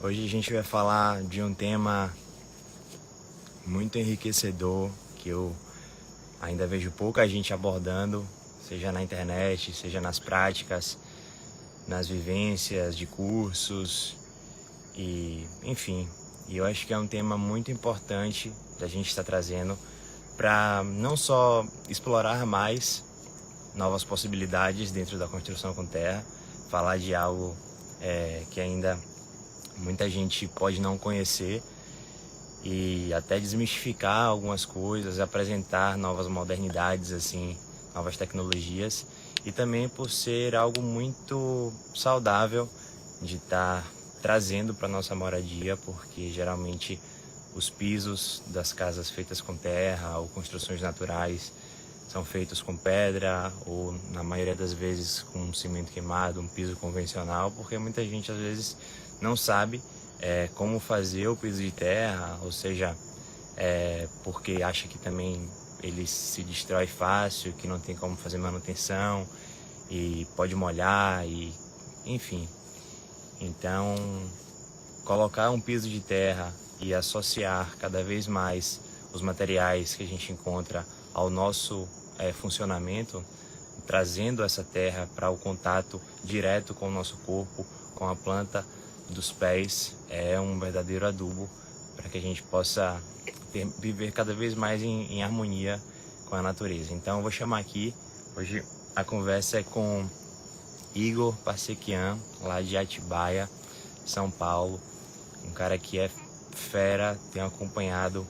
Hoje a gente vai falar de um tema muito enriquecedor que eu ainda vejo pouca gente abordando, seja na internet, seja nas práticas, nas vivências de cursos e enfim. E eu acho que é um tema muito importante da gente estar trazendo para não só explorar mais novas possibilidades dentro da construção com terra, falar de algo que ainda muita gente pode não conhecer e até desmistificar algumas coisas, apresentar novas modernidades, assim, novas tecnologias, e também por ser algo muito saudável de estar trazendo para nossa moradia, porque geralmente os pisos das casas feitas com terra ou construções naturais são feitos com pedra ou, na maioria das vezes, com cimento queimado, um piso convencional, porque muita gente às vezes não sabe como fazer o piso de terra, ou seja, porque acha que também ele se destrói fácil, que não tem como fazer manutenção e pode molhar e enfim. Então, colocar um piso de terra e associar cada vez mais os materiais que a gente encontra ao nosso funcionamento, trazendo essa terra para o contato direto com o nosso corpo, com a planta dos pés, é um verdadeiro adubo para que a gente possa viver cada vez mais em harmonia com a natureza. Então eu vou chamar aqui, hoje a conversa é com Igor Parsequian, lá de Atibaia, São Paulo, um cara que é fera, tenho acompanhado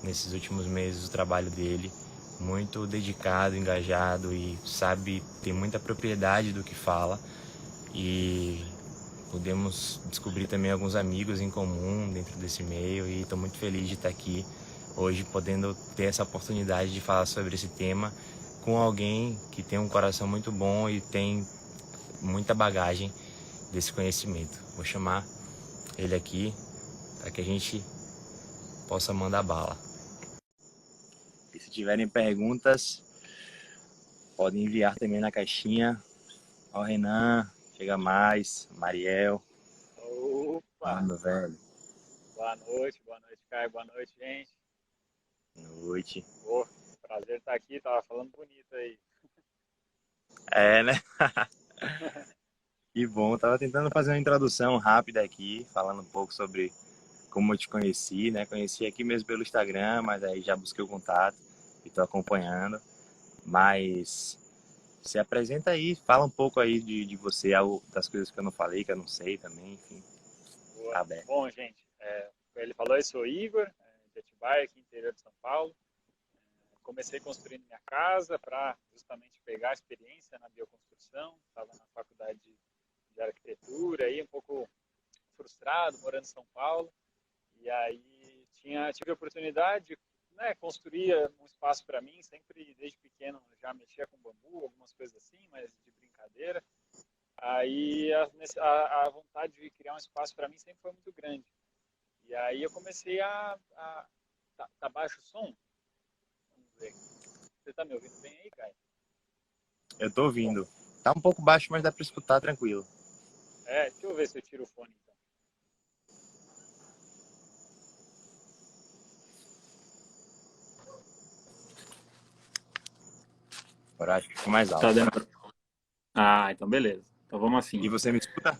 nesses últimos meses o trabalho dele, muito dedicado, engajado e sabe, tem muita propriedade do que fala e podemos descobrir também alguns amigos em comum dentro desse meio e estou muito feliz de estar aqui hoje podendo ter essa oportunidade de falar sobre esse tema com alguém que tem um coração muito bom e tem muita bagagem desse conhecimento. Vou chamar ele aqui para que a gente possa mandar bala. E se tiverem perguntas, podem enviar também na caixinha. Ó, Renan, chega mais, Mariel. Opa! Fala, meu velho. Boa noite, Caio, boa noite, gente. Noite. Pô, prazer estar aqui, tava falando bonito aí. É, né? Que bom. Tava tentando fazer uma introdução rápida aqui, falando um pouco sobre como eu te conheci, né? Conheci aqui mesmo pelo Instagram, mas aí já busquei o contato e tô acompanhando. Mas se apresenta aí, fala um pouco aí de você, algo das coisas que eu não falei, que eu não sei também, enfim, Boa. tá aberto. Bom, gente, ele falou, eu sou Igor, de Atibaia, aqui interior de São Paulo. Comecei construindo minha casa para justamente pegar a experiência na bioconstrução. Estava na faculdade de arquitetura, aí um pouco frustrado, morando em São Paulo. E aí tive a oportunidade, né, construir um espaço para mim, sempre desde pequeno já mexia com bambu, algumas coisas assim, mas de brincadeira. Aí a vontade de criar um espaço para mim sempre foi muito grande. E aí eu comecei tá baixo o som? Vamos ver. Você tá me ouvindo bem aí, Caio? Eu tô Bom, ouvindo. Tá um pouco baixo, mas dá pra escutar tranquilo. deixa eu ver se eu tiro o fone então. Agora acho que ficou mais Tá alto. dando. Ah, então beleza. Então vamos assim. E você me escuta?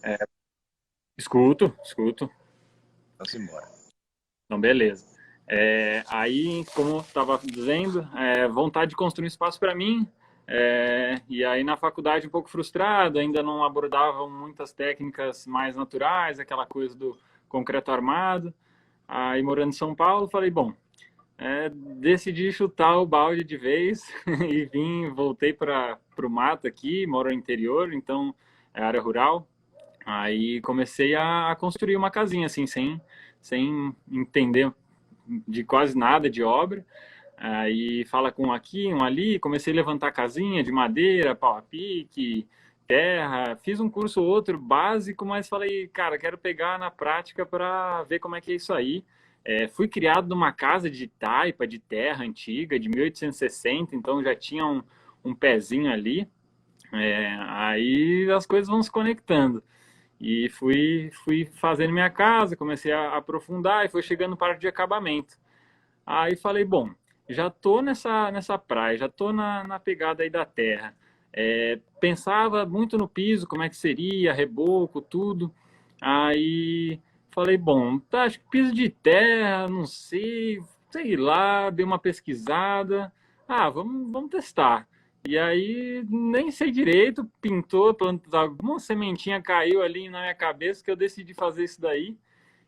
Escuto, escuto. Então simbora. Então beleza. Aí, como eu estava dizendo, vontade de construir um espaço para mim. E aí na faculdade um pouco frustrado, ainda não abordavam muitas técnicas mais naturais, aquela coisa do concreto armado. Aí morando em São Paulo, falei, bom, decidi chutar o balde de vez e voltei para o mato aqui, moro no interior, então é área rural. Aí comecei a construir uma casinha assim, sem entender de quase nada de obra. Aí fala com um aqui, um ali, comecei a levantar casinha de madeira, pau a pique, terra. Fiz um curso ou outro básico, mas falei, cara, quero pegar na prática para ver como é que é isso aí. Fui criado numa casa de taipa, de terra antiga, de 1860, então já tinha um pezinho ali. Aí as coisas vão se conectando. E fui fazendo minha casa, comecei a aprofundar e foi chegando parte de acabamento. Aí falei, bom, já tô nessa praia, já tô na pegada aí da terra. Pensava muito no piso, como é que seria, reboco, tudo. Aí falei, bom, tá, acho que piso de terra, não sei lá, dei uma pesquisada. Ah, vamos testar. E aí nem sei direito, pintou, alguma sementinha caiu ali na minha cabeça que eu decidi fazer isso daí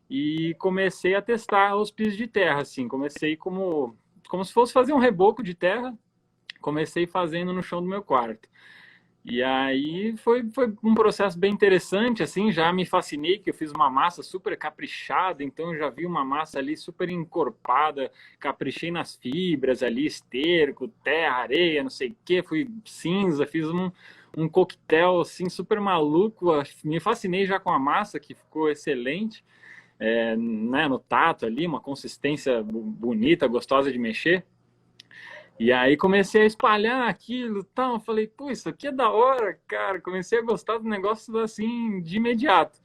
e comecei a testar os pisos de terra, assim, comecei como se fosse fazer um reboco de terra, comecei fazendo no chão do meu quarto. E aí foi um processo bem interessante, assim, já me fascinei que eu fiz uma massa super caprichada, então eu já vi uma massa ali super encorpada, caprichei nas fibras ali, esterco, terra, areia, não sei o que, fui cinza, fiz um coquetel assim super maluco, me fascinei já com a massa que ficou excelente, né, no tato ali, uma consistência bonita, gostosa de mexer. E aí comecei a espalhar aquilo, tal, falei, pô, isso aqui é da hora, cara. Comecei a gostar do negócio assim de imediato.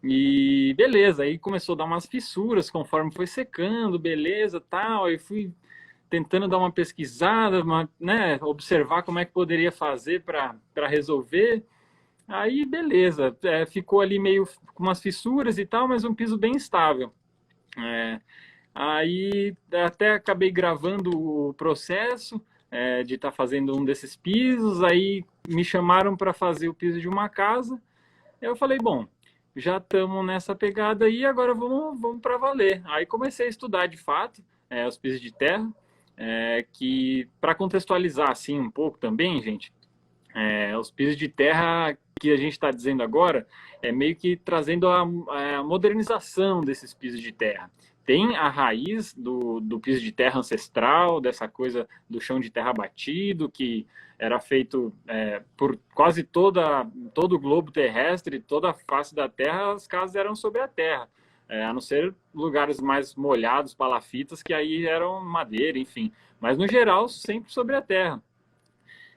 E beleza, aí começou a dar umas fissuras conforme foi secando, beleza, tal. Aí fui tentando dar uma pesquisada, né, observar como é que poderia fazer para resolver. Aí beleza, ficou ali meio com umas fissuras e tal, mas um piso bem estável. É, Aí até acabei gravando o processo de estar fazendo um desses pisos. Aí me chamaram para fazer o piso de uma casa. Eu falei, bom, já estamos nessa pegada aí, agora vamos para valer. Aí comecei a estudar de fato os pisos de terra, que para contextualizar assim um pouco também, gente, os pisos de terra que a gente está dizendo agora é meio que trazendo a modernização desses pisos de terra. Tem a raiz do piso de terra ancestral, dessa coisa do chão de terra batido, que era feito por quase todo o globo terrestre, toda a face da terra, as casas eram sobre a terra. A não ser lugares mais molhados, palafitas, que aí eram madeira, enfim. Mas, no geral, sempre sobre a terra.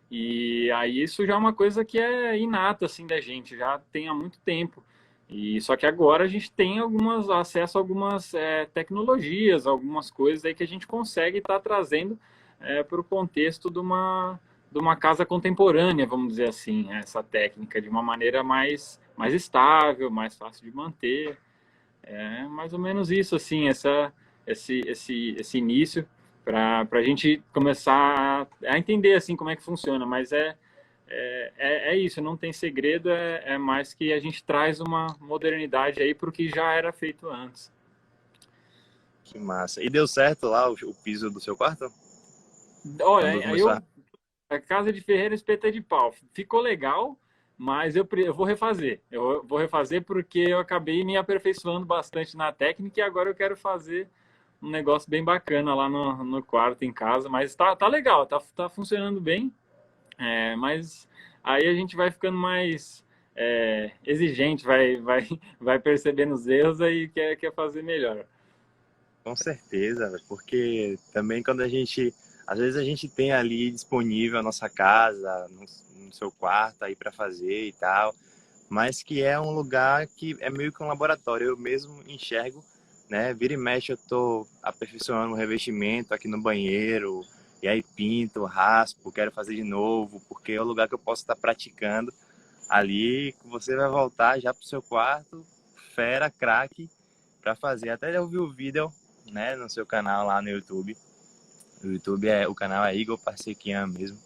E aí isso já é uma coisa que é inata assim da gente, já tem há muito tempo. E só que agora a gente tem algumas acesso a algumas tecnologias, algumas coisas aí que a gente consegue estar trazendo para o contexto de uma casa contemporânea, vamos dizer assim, essa técnica de uma maneira mais estável, mais fácil de manter. É mais ou menos isso, assim, esse início para a gente começar a entender assim como é que funciona, mas é isso, não tem segredo, é mais que a gente traz uma modernidade aí para o que já era feito antes. Que massa. E deu certo lá o piso do seu quarto? Olha, Quando aí começou a casa de ferreiro espeta de pau, ficou legal, mas eu vou refazer. Eu vou refazer porque eu acabei me aperfeiçoando bastante na técnica e agora eu quero fazer um negócio bem bacana lá no quarto em casa, mas tá legal, tá funcionando bem, mas aí a gente vai ficando mais exigente, vai percebendo os erros aí quer fazer melhor. Com certeza, velho, porque também quando às vezes a gente tem ali disponível a nossa casa, no seu quarto aí para fazer e tal, mas que é um lugar que é meio que um laboratório. Eu mesmo enxergo, né? Vira e mexe eu tô aperfeiçoando o revestimento aqui no banheiro, e aí pinto, raspo, quero fazer de novo, porque é o lugar que eu posso estar praticando ali. Você vai voltar já pro seu quarto, fera, craque, para fazer. Até já ouvi o vídeo, né, no seu canal lá no YouTube. O canal é Igor Parsequian mesmo.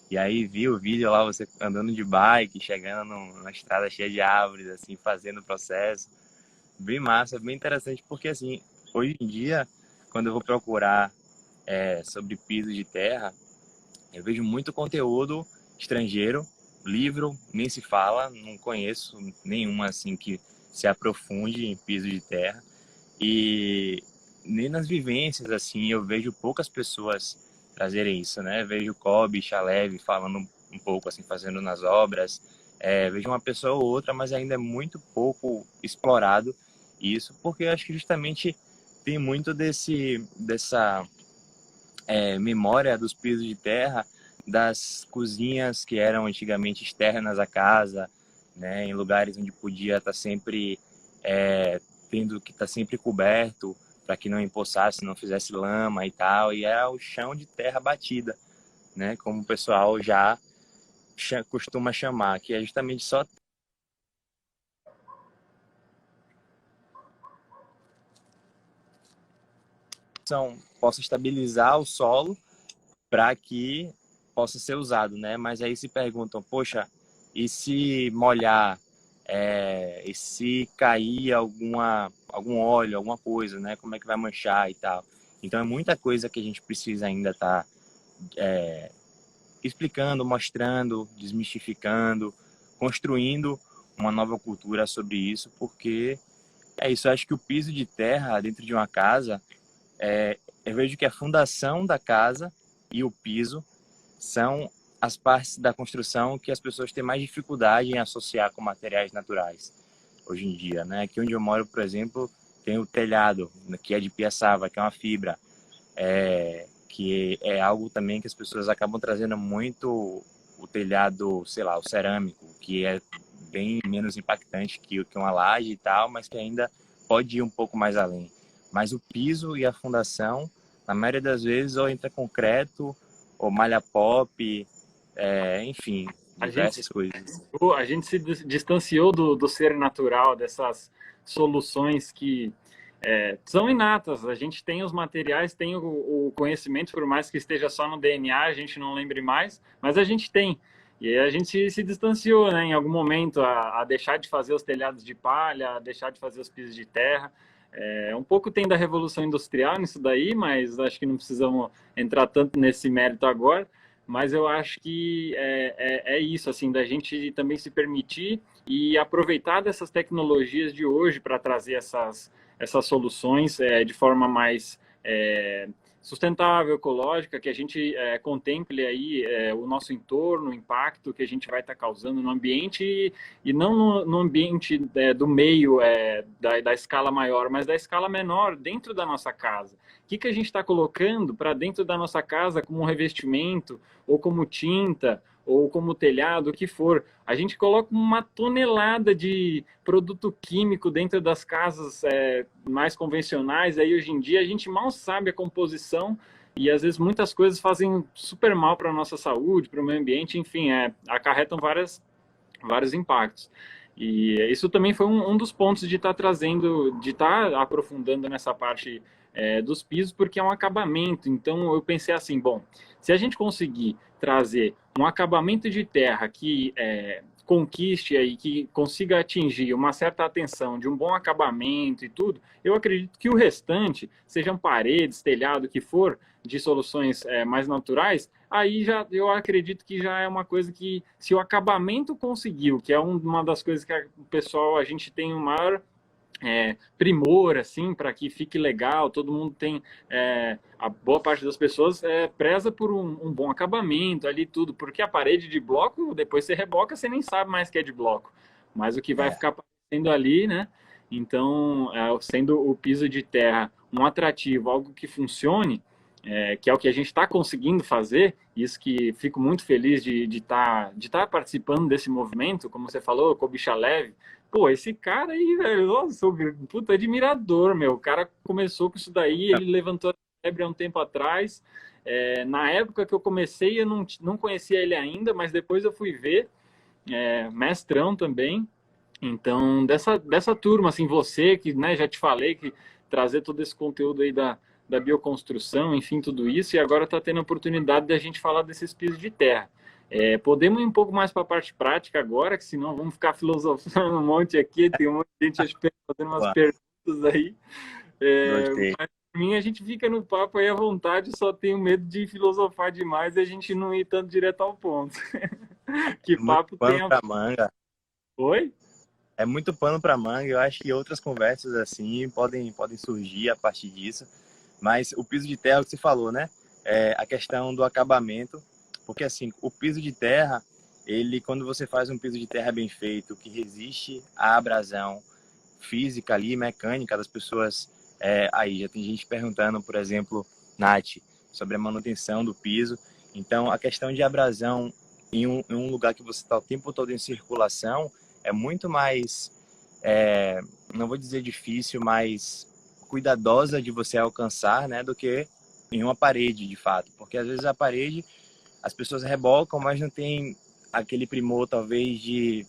E aí vi o vídeo lá, você andando de bike, chegando numa estrada cheia de árvores, assim, fazendo o processo. Bem massa, bem interessante, porque assim, hoje em dia, quando eu vou procurar sobre pisos de terra, eu vejo muito conteúdo estrangeiro, livro, nem se fala, não conheço nenhuma assim que se aprofunde em piso de terra. E nem nas vivências, assim, eu vejo poucas pessoas trazerem isso, né? Vejo Kobe, Chalev falando um pouco, assim, fazendo nas obras. Vejo uma pessoa ou outra, mas ainda é muito pouco explorado isso, porque eu acho que justamente tem muito dessa memória dos pisos de terra, das cozinhas que eram antigamente externas à casa, né? Em lugares onde podia estar sempre tendo que estar sempre coberto para que não empoçasse, não fizesse lama e tal. E era o chão de terra batida, né? Como o pessoal já costuma chamar, que é justamente só possa estabilizar o solo para que possa ser usado, né? Mas aí se perguntam, poxa, e se molhar, e se cair algum óleo, alguma coisa, né? Como é que vai manchar e tal? Então é muita coisa que a gente precisa ainda estar explicando, mostrando, desmistificando, construindo uma nova cultura sobre isso, porque é isso. Eu acho que o piso de terra dentro de uma casa, eu vejo que a fundação da casa e o piso são as partes da construção que as pessoas têm mais dificuldade em associar com materiais naturais hoje em dia, né? Aqui onde eu moro, por exemplo, tem o telhado, que é de piaçava, que é uma fibra, que é algo também que as pessoas acabam trazendo muito o telhado, sei lá, o cerâmico, que é bem menos impactante que uma laje e tal, mas que ainda pode ir um pouco mais além. Mas o piso e a fundação, na maioria das vezes, ou entra concreto, ou malha pop, enfim, A gente diversas coisas. a gente se distanciou do ser natural, dessas soluções que são inatas. A gente tem os materiais, tem o conhecimento, por mais que esteja só no DNA, a gente não lembre mais, mas a gente tem. E aí a gente se distanciou, né, em algum momento, a deixar de fazer os telhados de palha, a deixar de fazer os pisos de terra. Um pouco tem da Revolução Industrial nisso daí, mas acho que não precisamos entrar tanto nesse mérito agora. Mas eu acho que é isso, assim, da gente também se permitir e aproveitar dessas tecnologias de hoje para trazer essas soluções de forma mais sustentável, ecológica, que a gente contemple aí o nosso entorno, o impacto que a gente vai estar causando no ambiente e não no ambiente do meio da escala maior, mas da escala menor dentro da nossa casa. O que a gente está colocando para dentro da nossa casa como um revestimento, ou como tinta, ou como telhado, o que for. A gente coloca uma tonelada de produto químico dentro das casas mais convencionais. Aí hoje em dia a gente mal sabe a composição e às vezes muitas coisas fazem super mal para a nossa saúde, para o meio ambiente, enfim, acarretam vários impactos. E isso também foi um dos pontos de estar trazendo, de estar aprofundando nessa parte dos pisos, porque é um acabamento. Então eu pensei assim, bom, se a gente conseguir trazer um acabamento de terra que conquiste aí, que consiga atingir uma certa atenção de um bom acabamento e tudo, eu acredito que o restante, sejam paredes, telhado, o que for, de soluções mais naturais, aí já eu acredito que já é uma coisa que, se o acabamento conseguiu, que é uma das coisas que o pessoal, a gente tem um maior primor, assim, para que fique legal, todo mundo tem, a boa parte das pessoas preza por um bom acabamento ali, tudo, porque a parede de bloco, depois você reboca, você nem sabe mais que é de bloco, mas o que vai ficar aparecendo ali, né? Então, sendo o piso de terra um atrativo, algo que funcione, que é o que a gente está conseguindo fazer, isso que fico muito feliz de tá participando desse movimento, como você falou, Cobicha Leve. Pô, esse cara aí, velho, nossa, sou puta admirador, meu. O cara começou com isso daí, ele levantou a febre há um tempo atrás. Na época que eu comecei, eu não conhecia ele ainda, mas depois eu fui ver, mestrão também. Então, dessa turma, assim, você que, né, já te falei que trazer todo esse conteúdo aí da bioconstrução, enfim, tudo isso, e agora está tendo a oportunidade de a gente falar desses pisos de terra. Podemos ir um pouco mais para a parte prática agora, que senão vamos ficar filosofando um monte aqui, tem um monte de gente fazendo umas perguntas aí. Gostei. Mas para mim a gente fica no papo aí à vontade, só tenho medo de filosofar demais e a gente não ir tanto direto ao ponto. Que Muito papo tem pano a... para manga. Oi? É muito pano para manga. Eu acho que outras conversas assim podem surgir a partir disso. Mas o piso de terra, é o que você falou, né? A questão do acabamento, porque assim, o piso de terra, ele, quando você faz um piso de terra bem feito, que resiste à abrasão física ali, mecânica das pessoas, aí já tem gente perguntando, por exemplo, Nath, sobre a manutenção do piso. Então, a questão de abrasão em um lugar que você está o tempo todo em circulação é muito mais, não vou dizer difícil, mas cuidadosa de você alcançar, né, do que em uma parede, de fato. Porque às vezes a parede, as pessoas rebocam, mas não tem aquele primor, talvez, de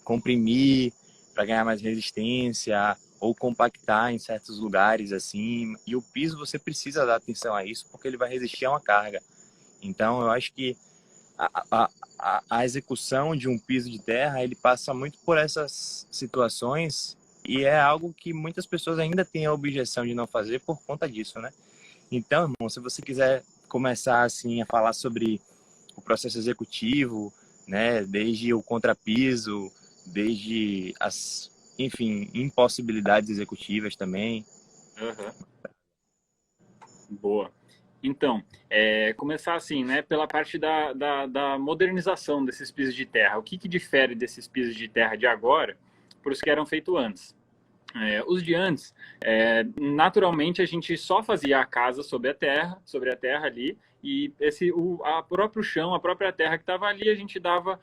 comprimir para ganhar mais resistência ou compactar em certos lugares, assim. E o piso, você precisa dar atenção a isso, porque ele vai resistir a uma carga. Então, eu acho que a execução de um piso de terra, ele passa muito por essas situações e é algo que muitas pessoas ainda têm a objeção de não fazer por conta disso, né? Então, irmão, se você quiser começar assim a falar sobre o processo executivo, né, desde o contrapiso, desde as, enfim, impossibilidades executivas também. Aham. Boa. Então, começar assim, né, pela parte da modernização desses pisos de terra. O que difere desses pisos de terra de agora para os que eram feitos antes? Os de antes, naturalmente a gente só fazia a casa sobre a terra ali, e a próprio chão, a própria terra que estava ali, a gente dava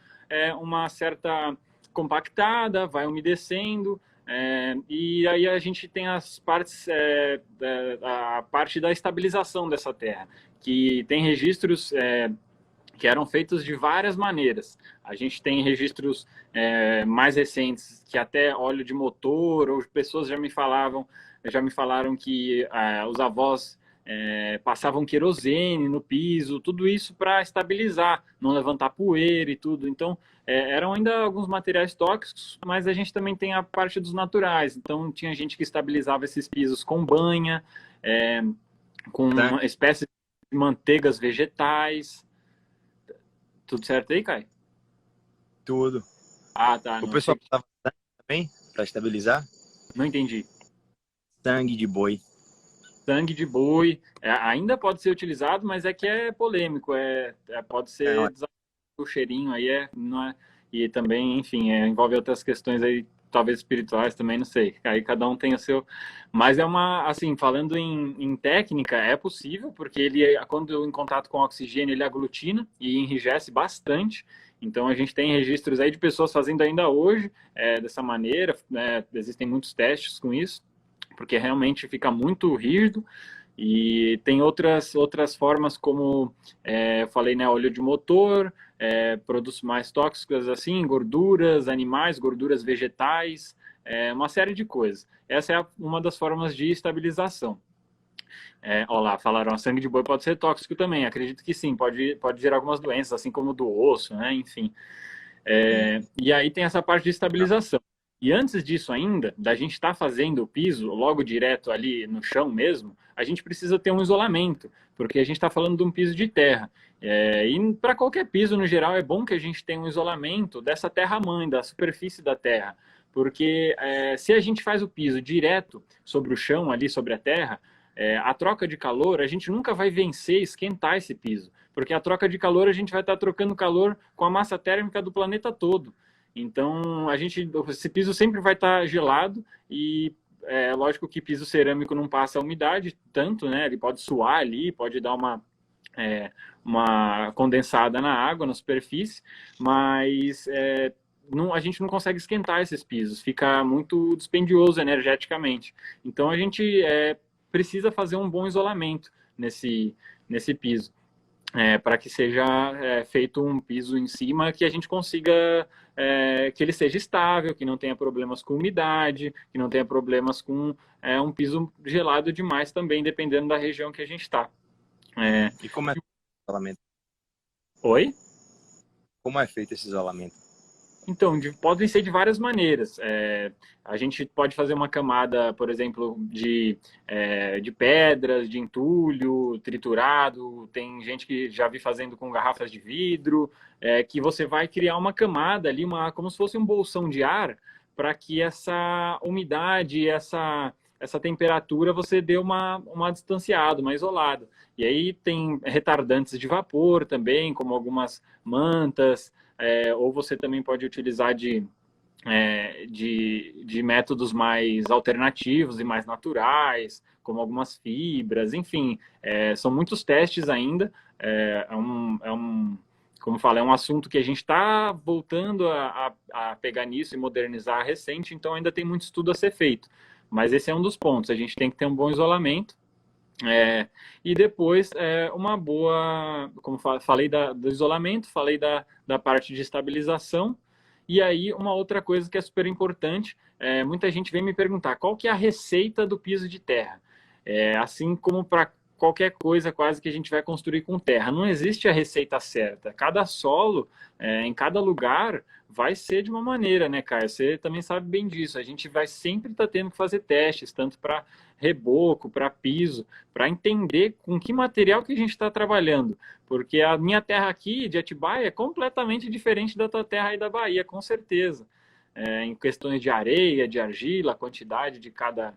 uma certa compactada, vai umedecendo, e aí a gente tem as partes, a parte da estabilização dessa terra, que tem registros que eram feitos de várias maneiras. A gente tem registros mais recentes que até óleo de motor, ou pessoas já me falaram que os avós passavam querosene no piso, tudo isso para estabilizar, não levantar poeira e tudo. Então, eram ainda alguns materiais tóxicos, mas a gente também tem a parte dos naturais. Então, tinha gente que estabilizava esses pisos com banha, com Tá? uma espécie de manteigas vegetais. Tudo certo aí, Kai? Tudo. Ah, tá. O Não pessoal achei que... usava sangue também para estabilizar? Não entendi. Sangue de boi. Sangue de boi ainda pode ser utilizado, mas é que é polêmico. Pode Não, ser o cheirinho aí, não é. E também, enfim, envolve outras questões aí, talvez espirituais também, não sei. Aí cada um tem o seu. Mas assim, falando em técnica, é possível, porque ele, quando em contato com oxigênio, ele aglutina e enrijece bastante. Então a gente tem registros aí de pessoas fazendo ainda hoje dessa maneira, né? Existem muitos testes com isso, porque realmente fica muito rígido. E tem outras formas, como eu falei, né, óleo de motor, produtos mais tóxicos, assim, gorduras animais, gorduras vegetais, uma série de coisas. Essa é uma das formas de estabilização. Olha lá, falaram, sangue de boi pode ser tóxico também. Acredito que sim, pode gerar algumas doenças, assim como do osso, né, enfim. E aí tem essa parte de estabilização. E antes disso ainda, da gente estar fazendo o piso logo direto ali no chão mesmo, a gente precisa ter um isolamento, porque a gente está falando de um piso de terra. E para qualquer piso, no geral, é bom que a gente tenha um isolamento dessa terra-mãe, da superfície da terra. Porque se a gente faz o piso direto sobre o chão, ali sobre a terra, a troca de calor, a gente nunca vai vencer esquentar esse piso, porque a troca de calor a gente vai estar trocando calor com a massa térmica do planeta todo. Então, esse piso sempre vai estar gelado e é lógico que piso cerâmico não passa a umidade tanto, né? Ele pode suar ali, pode dar uma condensada na água, na superfície, mas a gente não consegue esquentar esses pisos, fica muito dispendioso energeticamente. Então, a gente precisa fazer um bom isolamento nesse piso, para que seja feito um piso em cima que a gente consiga que ele seja estável, que não tenha problemas com umidade, que não tenha problemas com um piso gelado demais também, dependendo da região que a gente está. E como é feito esse isolamento? Oi? Como é feito esse isolamento? Então, podem ser de várias maneiras. A gente pode fazer uma camada, por exemplo, de pedras, de entulho, triturado. Tem gente que já vi fazendo com garrafas de vidro, que você vai criar uma camada ali, como se fosse um bolsão de ar, para que essa umidade, essa temperatura, você dê uma distanciada, uma isolada. E aí tem retardantes de vapor também, como algumas mantas. Ou você também pode utilizar de métodos mais alternativos e mais naturais, como algumas fibras, enfim, são muitos testes ainda, como fala, é um assunto que a gente está voltando a pegar nisso e modernizar recente, então ainda tem muito estudo a ser feito. Mas esse é um dos pontos, a gente tem que ter um bom isolamento, e depois uma boa, como falei do isolamento, falei da parte de estabilização, e aí uma outra coisa que é super importante, muita gente vem me perguntar qual que é a receita do piso de terra. Assim como para qualquer coisa quase que a gente vai construir com terra, não existe a receita certa. Cada solo, em cada lugar, vai ser de uma maneira, né, Caio? Você também sabe bem disso. A gente vai sempre estar tendo que fazer testes, tanto para reboco, para piso, para entender com que material que a gente está trabalhando. Porque a minha terra aqui, de Atibaia, é completamente diferente da tua terra aí da Bahia, com certeza. Em questões de areia, de argila, a quantidade de cada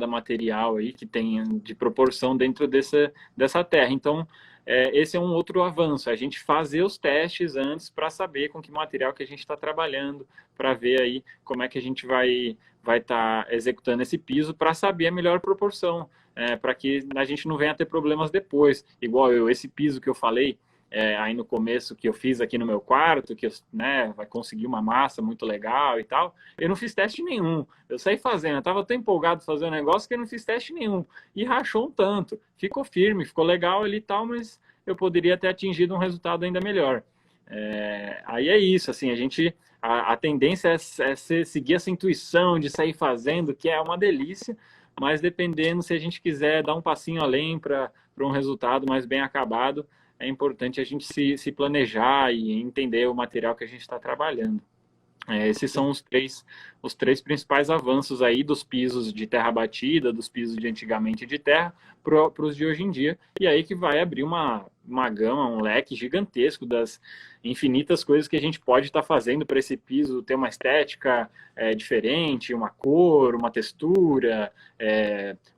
material aí que tem de proporção dentro dessa terra. Então, esse é um outro avanço, a gente fazer os testes antes para saber com que material que a gente está trabalhando, para ver aí como é que a gente vai estar executando esse piso, para saber a melhor proporção, para que a gente não venha a ter problemas depois. Igual esse piso que eu falei, aí no começo, que eu fiz aqui no meu quarto, que vai conseguir uma massa muito legal e tal, eu não fiz teste nenhum, eu saí fazendo, eu estava tão empolgado de fazer um negócio que eu não fiz teste nenhum, e rachou um tanto, ficou firme, ficou legal ali e tal, mas eu poderia ter atingido um resultado ainda melhor. Aí é isso, assim, a tendência é seguir essa intuição de sair fazendo, que é uma delícia, mas dependendo, se a gente quiser dar um passinho além para um resultado mais bem acabado, é importante a gente se planejar e entender o material que a gente está trabalhando. Esses são os três principais avanços aí dos pisos de terra batida, dos pisos de antigamente de terra, para os de hoje em dia. E aí que vai abrir uma gama, um leque gigantesco das infinitas coisas que a gente pode estar fazendo para esse piso ter uma estética diferente, uma cor, uma textura,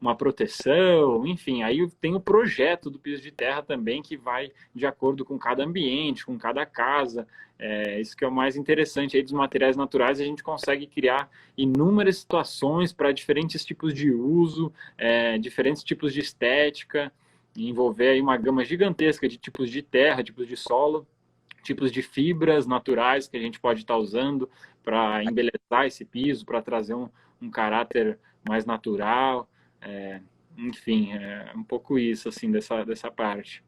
uma proteção, enfim. Aí tem o projeto do piso de terra também, que vai de acordo com cada ambiente, com cada casa. Isso que é o mais interessante aí dos materiais naturais, a gente consegue criar inúmeras situações para diferentes tipos de uso, diferentes tipos de estética, envolver aí uma gama gigantesca de tipos de terra, tipos de solo, tipos de fibras naturais que a gente pode estar usando para embelezar esse piso, para trazer um caráter mais natural, enfim, é um pouco isso, assim, dessa parte.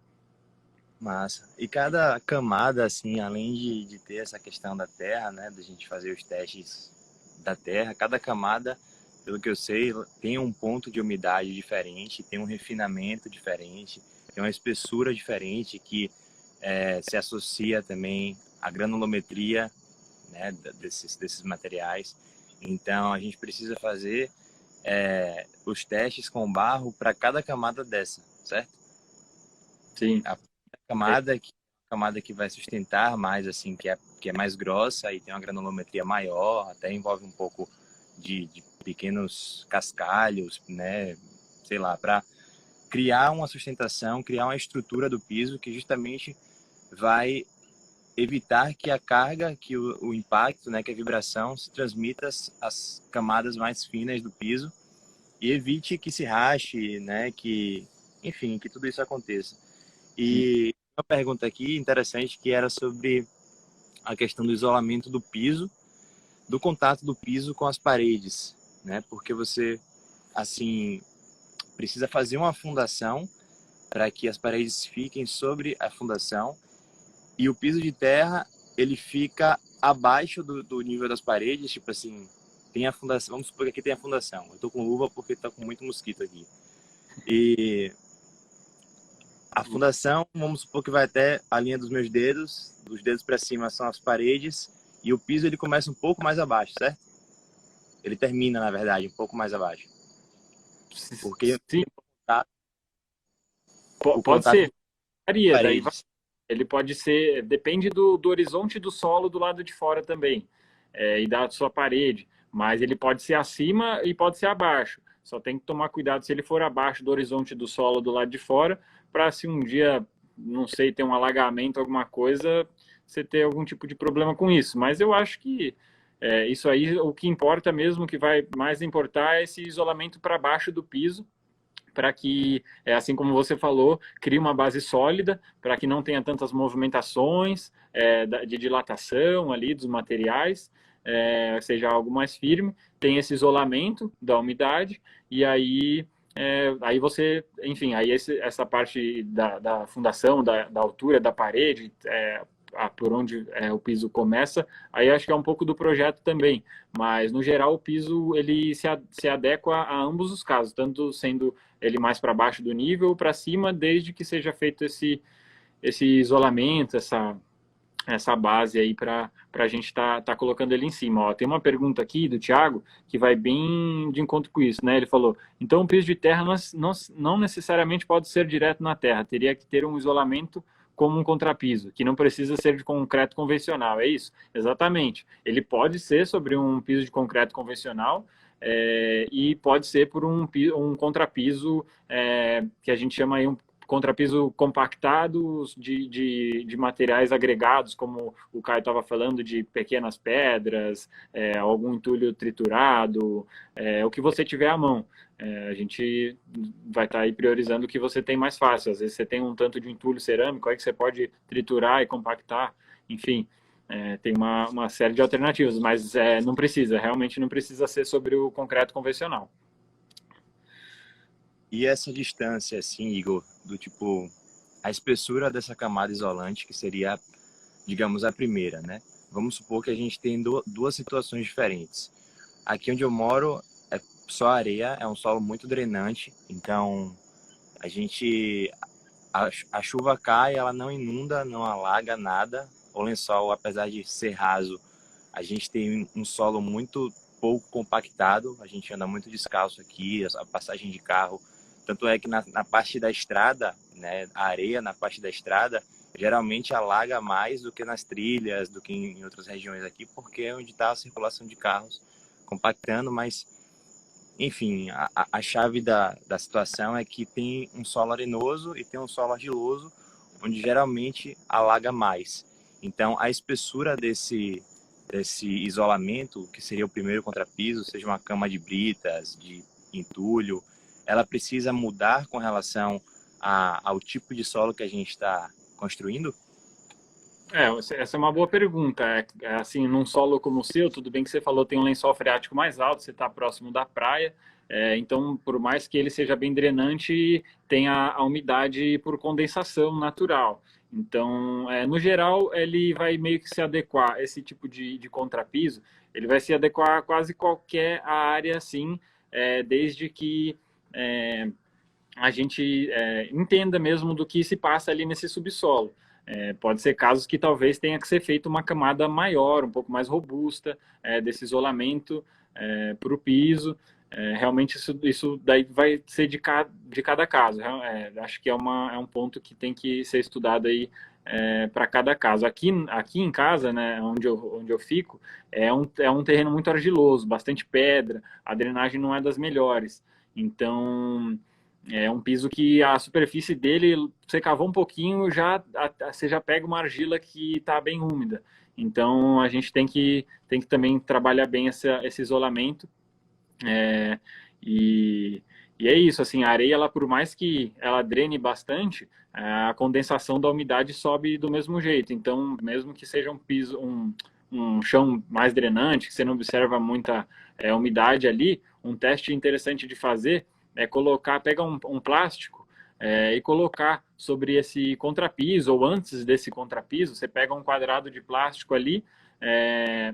Massa. E cada camada, assim, além de ter essa questão da terra, né, da gente fazer os testes da terra, cada camada, pelo que eu sei, tem um ponto de umidade diferente, tem um refinamento diferente, tem uma espessura diferente que se associa também à granulometria, né, desses materiais. Então, a gente precisa fazer os testes com barro para cada camada dessa, certo? Sim. A camada que vai sustentar mais, assim, que é mais grossa e tem uma granulometria maior, até envolve um pouco de pequenos cascalhos, né, sei lá, para criar uma sustentação, criar uma estrutura do piso que justamente vai evitar que a carga, que o impacto, né, que a vibração se transmita às camadas mais finas do piso e evite que se rache, né, enfim, que tudo isso aconteça. E uma pergunta aqui interessante que era sobre a questão do isolamento do piso, do contato do piso com as paredes, né? Porque você, assim, precisa fazer uma fundação para que as paredes fiquem sobre a fundação e o piso de terra, ele fica abaixo do nível das paredes, tipo assim, tem a fundação, vamos supor que aqui tem a fundação. Eu tô com luva porque tá com muito mosquito aqui. E a fundação, vamos supor que vai até a linha dos meus dedos, dos dedos para cima são as paredes, e o piso ele começa um pouco mais abaixo, certo? Ele termina, na verdade, um pouco mais abaixo. Porque Sim, o pode contato ser. com Varia, paredes. ele pode ser, depende do horizonte do solo do lado de fora também, e da sua parede, mas ele pode ser acima e pode ser abaixo. Só tem que tomar cuidado se ele for abaixo do horizonte do solo do lado de fora, para se um dia, não sei, ter um alagamento, alguma coisa, você ter algum tipo de problema com isso. Mas eu acho que isso aí, o que importa mesmo, o que vai mais importar é esse isolamento para baixo do piso, para que, assim como você falou, crie uma base sólida, para que não tenha tantas movimentações de dilatação ali dos materiais, seja algo mais firme, tem esse isolamento da umidade, e aí você, enfim, aí essa parte da fundação, da altura da parede, por onde o piso começa, aí acho que é um pouco do projeto também, mas no geral o piso ele se adequa a ambos os casos, tanto sendo ele mais para baixo do nível ou para cima, desde que seja feito esse isolamento, essa base aí para a gente tá colocando ele em cima. Ó, tem uma pergunta aqui do Thiago que vai bem de encontro com isso, né? Ele falou: então o piso de terra não necessariamente pode ser direto na terra, teria que ter um isolamento como um contrapiso, que não precisa ser de concreto convencional, é isso? Exatamente. Ele pode ser sobre um piso de concreto convencional, e pode ser por um contrapiso que a gente chama aí contrapiso compactados de materiais agregados, como o Caio estava falando, de pequenas pedras, algum entulho triturado, o que você tiver à mão. A gente vai estar aí priorizando o que você tem mais fácil. Às vezes você tem um tanto de entulho cerâmico aí que você pode triturar e compactar, enfim. Tem uma série de alternativas, mas não precisa, realmente não precisa ser sobre o concreto convencional. E essa distância, assim, Igor, do tipo, a espessura dessa camada isolante, que seria, digamos, a primeira, né? Vamos supor que a gente tem duas situações diferentes. Aqui onde eu moro é só areia, é um solo muito drenante, então a chuva cai, ela não inunda, não alaga nada. O lençol, apesar de ser raso, a gente tem um solo muito pouco compactado, a gente anda muito descalço aqui, a passagem de carro. Tanto é que na parte da estrada, né, a areia na parte da estrada, geralmente alaga mais do que nas trilhas, do que em outras regiões aqui, porque é onde está a circulação de carros compactando, mas, enfim, a chave da situação é que tem um solo arenoso e tem um solo argiloso, onde geralmente alaga mais. Então, a espessura desse isolamento, que seria o primeiro contrapiso, seja uma cama de britas, de entulho, ela precisa mudar com relação ao tipo de solo que a gente está construindo? Essa é uma boa pergunta. Assim, num solo como o seu, tudo bem que você falou tem um lençol freático mais alto, você está próximo da praia, então, por mais que ele seja bem drenante, tem a umidade por condensação natural. Então, no geral, ele vai meio que se adequar, esse tipo de contrapiso, ele vai se adequar a quase qualquer área, assim, desde que a gente entenda mesmo do que se passa ali nesse subsolo. Pode ser casos que talvez tenha que ser feita uma camada maior, um pouco mais robusta, desse isolamento para o piso. Realmente isso daí vai ser de cada caso. Acho que é um ponto que tem que ser estudado aí para cada caso. Aqui em casa, né, onde eu fico, é um terreno muito argiloso, bastante pedra, a drenagem não é das melhores. Então, é um piso que a superfície dele, você cavou um pouquinho, você já pega uma argila que está bem úmida. Então, a gente tem que também trabalhar bem esse isolamento. É, e, e é isso, assim, a areia, ela, por mais que ela drene bastante, a condensação da umidade sobe do mesmo jeito. Então, mesmo que seja um piso, um chão mais drenante, que você não observa muita umidade ali, um teste interessante de fazer é pegar um plástico e colocar sobre esse contrapiso, ou antes desse contrapiso, você pega um quadrado de plástico ali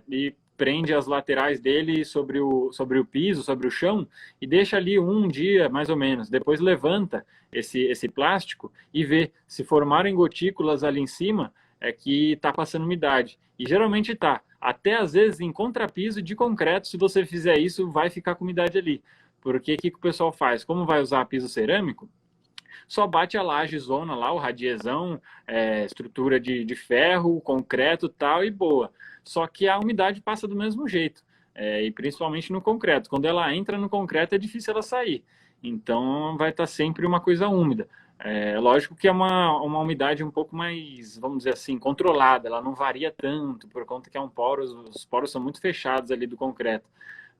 e prende as laterais dele sobre o piso, sobre o chão, e deixa ali um dia, mais ou menos. Depois levanta esse plástico e vê se formarem gotículas ali em cima, é que está passando umidade. E geralmente está. Até às vezes em contrapiso de concreto, se você fizer isso, vai ficar com umidade ali. Porque o que o pessoal faz? Como vai usar piso cerâmico, só bate a laje zona lá, o radiezão, estrutura de ferro, concreto tal, e boa. Só que a umidade passa do mesmo jeito, e principalmente no concreto. Quando ela entra no concreto, é difícil ela sair. Então, vai estar sempre uma coisa úmida. Lógico que é uma umidade um pouco mais, vamos dizer assim, controlada. Ela não varia tanto, por conta que os poros são muito fechados ali do concreto.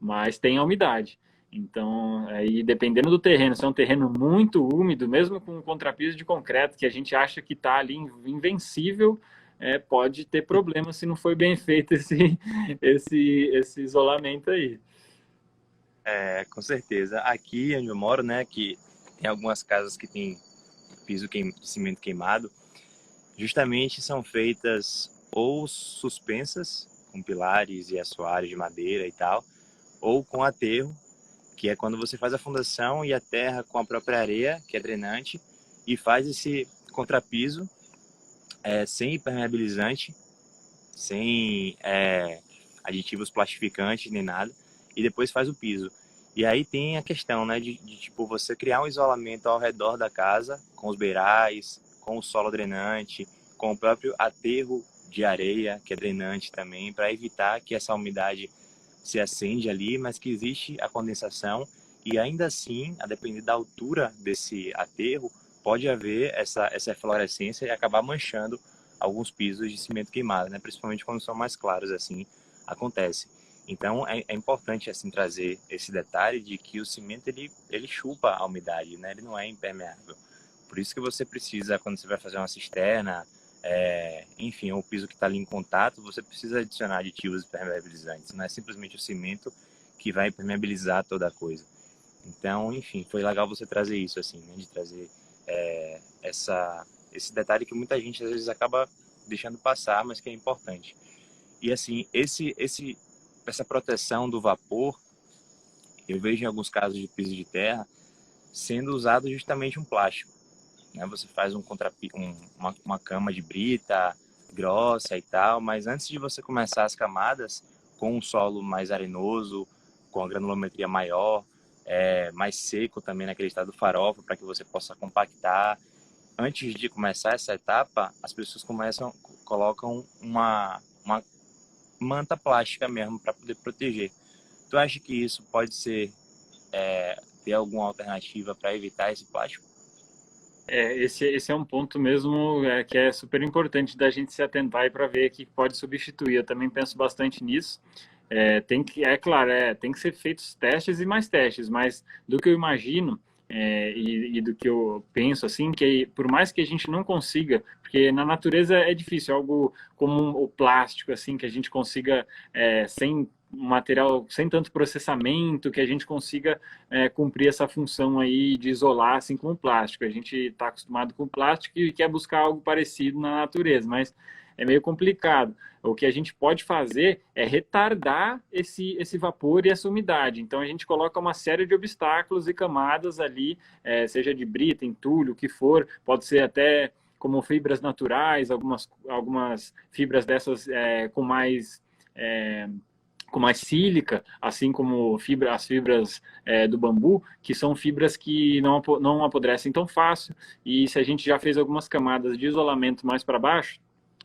Mas tem a umidade. Então, aí dependendo do terreno, se é um terreno muito úmido, mesmo com um contrapiso de concreto, que a gente acha que está ali invencível, pode ter problema se não foi bem feito esse isolamento aí. Com certeza. Aqui onde eu moro, né, que tem algumas casas que tem de cimento queimado, justamente são feitas ou suspensas, com pilares e assoalhos de madeira e tal, ou com aterro, que é quando você faz a fundação e a terra com a própria areia, que é drenante, e faz esse contrapiso sem impermeabilizante, sem aditivos plastificantes nem nada, e depois faz o piso. E aí tem a questão, né, de tipo, você criar um isolamento ao redor da casa, com os beirais, com o solo drenante, com o próprio aterro de areia, que é drenante também, para evitar que essa umidade se acende ali, mas que existe a condensação, e ainda assim, a depender da altura desse aterro, pode haver essa eflorescência e acabar manchando alguns pisos de cimento queimado, né? Principalmente quando são mais claros, assim, acontece. Então, é importante, assim, trazer esse detalhe de que o cimento, ele chupa a umidade, né? Ele não é impermeável. Por isso que você precisa, quando você vai fazer uma cisterna, enfim, o piso que está ali em contato, você precisa adicionar aditivos impermeabilizantes. Não é simplesmente o cimento que vai impermeabilizar toda a coisa. Então, enfim, foi legal você trazer isso, assim, né? De trazer esse detalhe que muita gente às vezes acaba deixando passar, mas que é importante. E assim, essa proteção do vapor, eu vejo em alguns casos de piso de terra sendo usado justamente um plástico, né? Você faz uma cama de brita grossa e tal, mas antes de você começar as camadas com um solo mais arenoso, com a granulometria maior, mais seco também naquele estado farofa, para que você possa compactar. Antes de começar essa etapa, as pessoas colocam uma manta plástica mesmo para poder proteger. Tu acha que isso pode ter alguma alternativa para evitar esse plástico? Esse é um ponto mesmo que é super importante da gente se atentar e para ver que pode substituir. Eu também penso bastante nisso. Claro, tem que ser feitos testes e mais testes, mas do que eu imagino e do que eu penso, assim, que por mais que a gente não consiga, porque na natureza é difícil, algo como o plástico, assim, que a gente consiga, sem material, sem tanto processamento, que a gente consiga cumprir essa função aí de isolar, assim, com o plástico. A gente está acostumado com o plástico e quer buscar algo parecido na natureza, mas é meio complicado. O que a gente pode fazer é retardar esse vapor e essa umidade. Então, a gente coloca uma série de obstáculos e camadas ali, seja de brita, entulho, o que for, pode ser até como fibras naturais, algumas fibras dessas com mais sílica, assim como as fibras do bambu, que são fibras que não apodrecem tão fácil. E se a gente já fez algumas camadas de isolamento mais para baixo,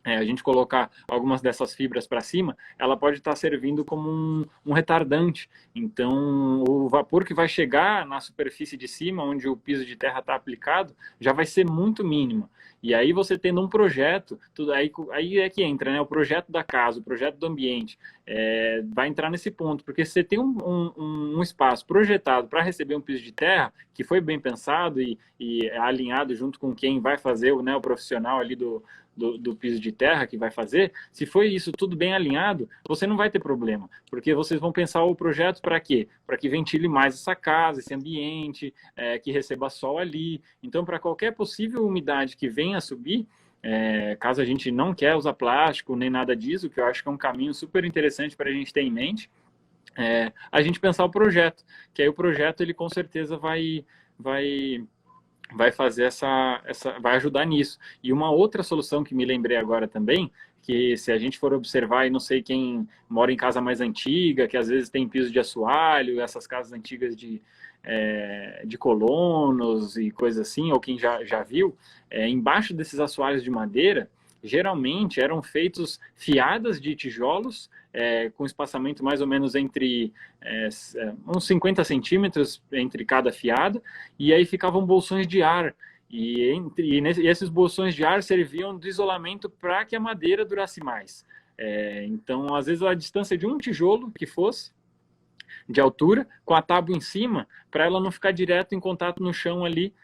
a gente colocar algumas dessas fibras para cima, ela pode estar servindo como um retardante. Então, o vapor que vai chegar na superfície de cima, onde o piso de terra está aplicado, já vai ser muito mínimo. E aí você tendo um projeto, aí é que entra, né? O projeto da casa, o projeto do ambiente, vai entrar nesse ponto, porque se você tem um espaço projetado para receber um piso de terra, que foi bem pensado e alinhado junto com quem vai fazer, né, o profissional ali do piso de terra que vai fazer, se foi isso tudo bem alinhado, você não vai ter problema, porque vocês vão pensar o projeto para quê? Para que ventile mais essa casa, esse ambiente, que receba sol ali. Então, para qualquer possível umidade que venha a subir, caso a gente não quer usar plástico nem nada disso, que eu acho que é um caminho super interessante para a gente ter em mente, a gente pensar o projeto, que aí o projeto ele com certeza vai fazer vai ajudar nisso. E uma outra solução que me lembrei agora também, que se a gente for observar, e não sei quem mora em casa mais antiga, que às vezes tem piso de assoalho, essas casas antigas de colonos e coisas assim, ou quem já viu, embaixo desses assoalhos de madeira, geralmente eram feitos fiadas de tijolos, com espaçamento mais ou menos entre uns 50 centímetros entre cada fiada, e aí ficavam bolsões de ar. E esses bolsões de ar serviam de isolamento para que a madeira durasse mais. Então, às vezes, a distância de um tijolo que fosse, de altura, com a tábua em cima, para ela não ficar direto em contato no chão ali,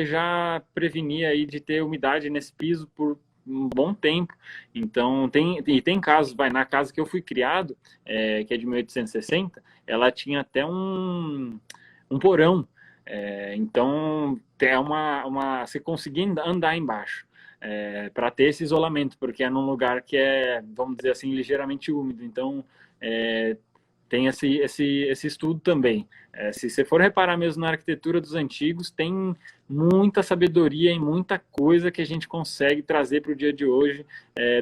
já prevenir aí de ter umidade nesse piso por um bom tempo. Então, tem casos, na casa que eu fui criado, que é de 1860, ela tinha até um porão. Então, você conseguir andar embaixo. Para ter esse isolamento, porque é num lugar que é, vamos dizer assim, ligeiramente úmido. Então, tem esse estudo também. Se você for reparar mesmo na arquitetura dos antigos, tem muita sabedoria e muita coisa que a gente consegue trazer para o dia de hoje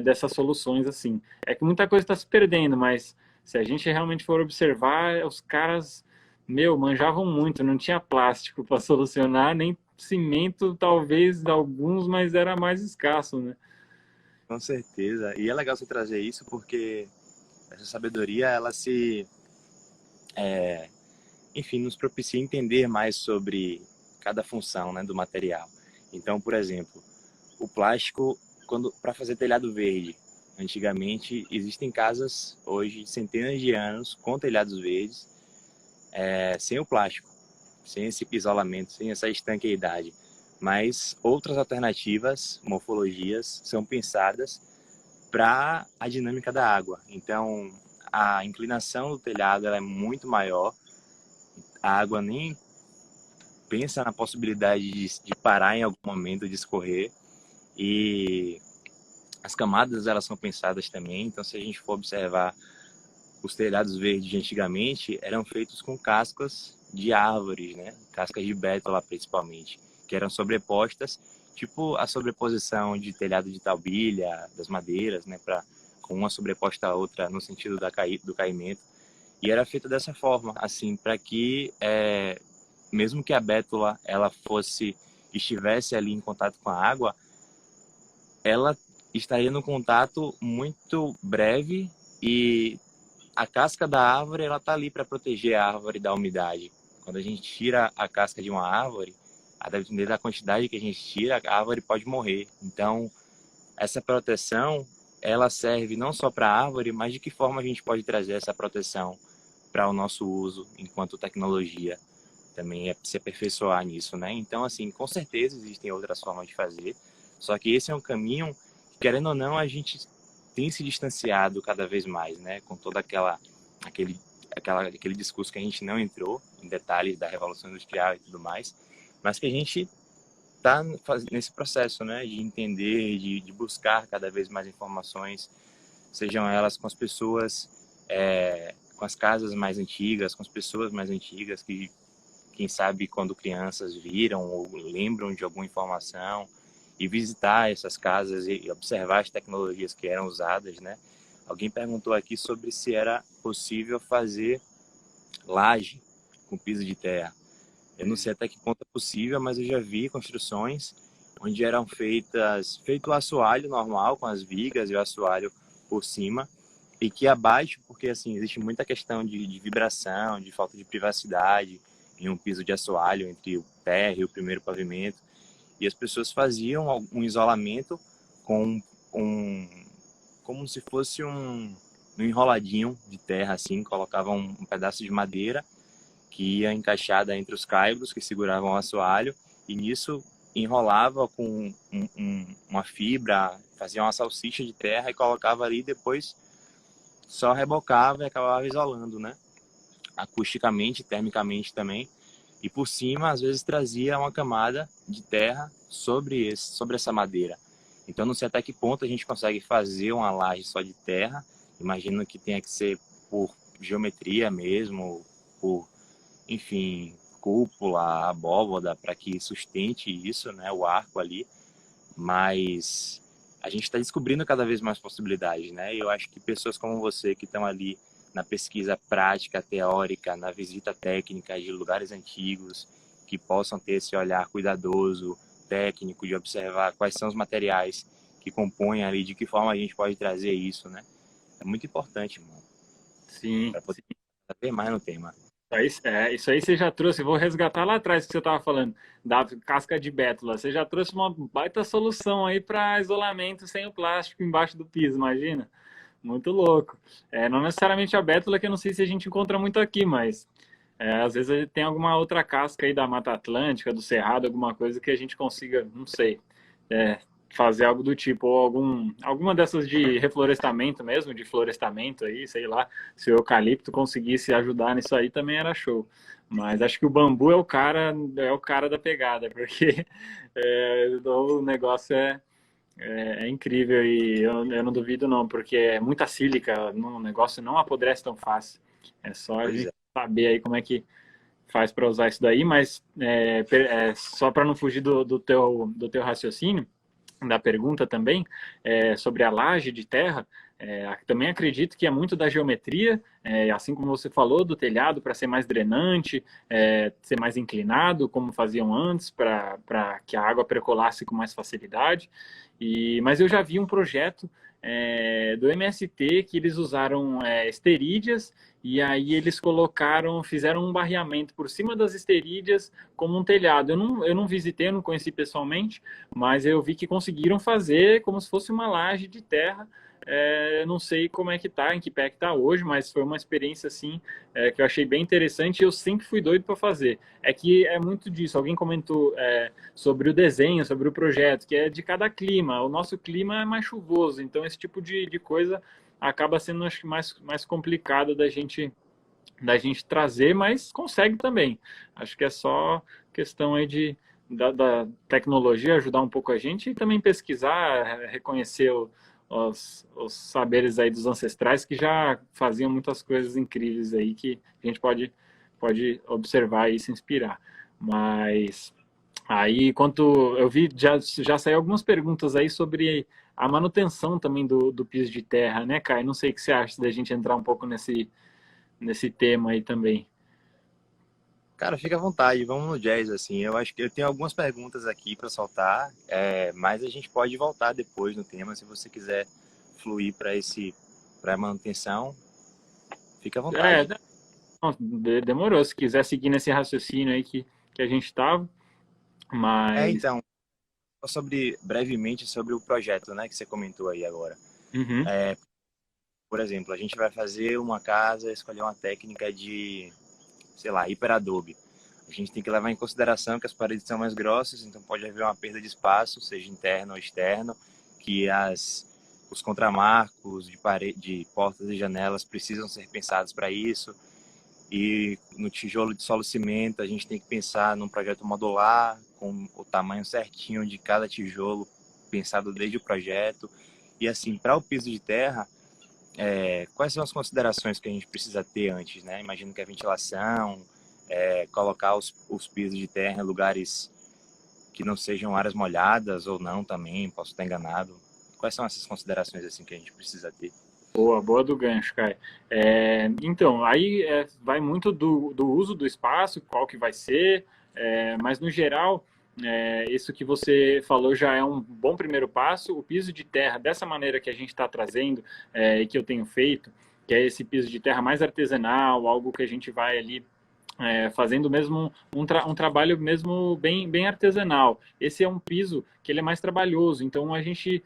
dessas soluções assim. É que muita coisa está se perdendo, mas se a gente realmente for observar, os caras, manjavam muito, não tinha plástico para solucionar, nem cimento, talvez alguns, mas era mais escasso, né? Com certeza. E é legal você trazer isso porque essa sabedoria, ela enfim, nos propicia entender mais sobre cada função, né, do material. Então, por exemplo, o plástico, para fazer telhado verde, antigamente existem casas hoje, centenas de anos, com telhados verdes, sem o plástico, sem esse isolamento, sem essa estanqueidade. Mas outras alternativas, morfologias, são pensadas para a dinâmica da água. Então, a inclinação do telhado ela é muito maior, a água nem pensa na possibilidade de parar em algum momento, de escorrer, e as camadas elas são pensadas também. Então, se a gente for observar, os telhados verdes de antigamente eram feitos com cascas de árvores, né? Cascas de bétula principalmente, que eram sobrepostas, tipo a sobreposição de telhado de talbilha, das madeiras, né? Com uma sobreposta à outra no sentido do caimento. E era feito dessa forma, assim, para que mesmo que a bétula ela estivesse ali em contato com a água, ela estaria no contato muito breve, e a casca da árvore ela tá ali para proteger a árvore da umidade. Quando a gente tira a casca de uma árvore, a depender da quantidade que a gente tira, a árvore pode morrer. Então, essa proteção ela serve não só para a árvore, mas de que forma a gente pode trazer essa proteção para o nosso uso enquanto tecnologia. Também é se aperfeiçoar nisso, né? Então, assim, com certeza existem outras formas de fazer, só que esse é um caminho que, querendo ou não, a gente tem se distanciado cada vez mais, né? Com todo aquele discurso que a gente não entrou em detalhes da Revolução Industrial e tudo mais, mas que a gente está nesse processo, né? De entender, de buscar cada vez mais informações, sejam elas com as pessoas, com as casas mais antigas, com as pessoas mais antigas que, quem sabe, quando crianças viram ou lembram de alguma informação, e visitar essas casas e observar as tecnologias que eram usadas, né? Alguém perguntou aqui sobre se era possível fazer laje com piso de terra. Eu não sei até que ponto é possível, mas eu já vi construções onde eram feito o assoalho normal, com as vigas e o assoalho por cima, e que abaixo, porque assim, existe muita questão de vibração, de falta de privacidade em um piso de assoalho entre o térreo e o primeiro pavimento, e as pessoas faziam um isolamento com como se fosse um enroladinho de terra, assim, colocavam um pedaço de madeira que ia encaixada entre os caibros que seguravam o assoalho, e nisso enrolava com uma fibra, fazia uma salsicha de terra e colocava ali, e depois só rebocava e acabava isolando, né? Acusticamente, termicamente também. E por cima, às vezes, trazia uma camada de terra sobre essa madeira. Então, não sei até que ponto a gente consegue fazer uma laje só de terra. Imagino que tenha que ser por geometria mesmo, por, enfim, cúpula, abóboda, para que sustente isso, né, o arco ali. Mas a gente está descobrindo cada vez mais possibilidades, né? E eu acho que pessoas como você que estão ali na pesquisa prática, teórica, na visita técnica de lugares antigos, que possam ter esse olhar cuidadoso, técnico, de observar quais são os materiais que compõem ali, de que forma a gente pode trazer isso, né? É muito importante, irmão, Sim, para poder sim. saber mais no tema. Isso aí você já trouxe, vou resgatar lá atrás que você estava falando, da casca de bétula. Você já trouxe uma baita solução aí para isolamento sem o plástico embaixo do piso, imagina? muito louco. Não necessariamente a bétula, que eu não sei se a gente encontra muito aqui, mas às vezes tem alguma outra casca aí da Mata Atlântica, do Cerrado, alguma coisa que a gente consiga, não sei, é, fazer algo do tipo, ou alguma dessas de reflorestamento mesmo, de florestamento aí, sei lá, se o eucalipto conseguisse ajudar nisso aí também era show. Mas acho que o bambu é o cara da pegada, porque o negócio é incrível e eu não duvido não, porque é muita sílica, o negócio não apodrece tão fácil. É só a Pois gente é. saber aí como é que faz para usar isso daí, mas só para não fugir do teu raciocínio, da pergunta também, sobre a laje de terra, também acredito que é muito da geometria, assim como você falou, do telhado para ser mais drenante, ser mais inclinado, como faziam antes, para que a água percolasse com mais facilidade. Mas eu já vi um projeto do MST que eles usaram esterídeas e aí eles fizeram um barreamento por cima das esterídeas como um telhado. Eu não visitei, eu não conheci pessoalmente, mas eu vi que conseguiram fazer como se fosse uma laje de terra. Não sei como é que tá, em que pé que tá hoje, mas foi uma experiência assim que eu achei bem interessante e eu sempre fui doido para fazer. É que é muito disso. Alguém comentou sobre o desenho, sobre o projeto, que é de cada clima. O nosso clima é mais chuvoso, então esse tipo de coisa acaba sendo, acho que, mais complicado da gente trazer, mas consegue também. Acho que é só questão aí da tecnologia ajudar um pouco a gente e também pesquisar, reconhecer os saberes aí dos ancestrais que já faziam muitas coisas incríveis aí que a gente pode observar e se inspirar. Mas aí, quanto eu vi, já saiu algumas perguntas aí sobre a manutenção também do piso de terra, né, Caio? Não sei o que você acha da gente entrar um pouco nesse tema aí também. Cara, fica à vontade, vamos no jazz, assim. Eu acho que eu tenho algumas perguntas aqui para soltar, mas a gente pode voltar depois no tema, se você quiser fluir para manutenção, fica à É, vontade. não, demorou. Se quiser seguir nesse raciocínio aí que a gente estava, mas. Então, brevemente sobre o projeto, né, que você comentou aí agora. Uhum. Por exemplo, a gente vai fazer uma casa, escolher uma técnica de, sei lá, hiperadobe. A gente tem que levar em consideração que as paredes são mais grossas, então pode haver uma perda de espaço, seja interno ou externo, que os contramarcos de parede, de portas e janelas precisam ser pensados para isso. E no tijolo de solo cimento, a gente tem que pensar num projeto modular, com o tamanho certinho de cada tijolo, pensado desde o projeto. E assim, para o piso de terra, quais são as considerações que a gente precisa ter antes, né? Imagino que a ventilação, colocar os pisos de terra em lugares que não sejam áreas molhadas ou não também, posso estar enganado. Quais são essas considerações assim que a gente precisa ter? Boa do gancho, Kai. Então, aí vai muito do uso do espaço, qual que vai ser, mas no geral, isso que você falou já é um bom primeiro passo. O piso de terra, dessa maneira que a gente está trazendo e que eu tenho feito, que é esse piso de terra mais artesanal, algo que a gente vai ali fazendo mesmo um trabalho mesmo bem artesanal. Esse é um piso que ele é mais trabalhoso, então a gente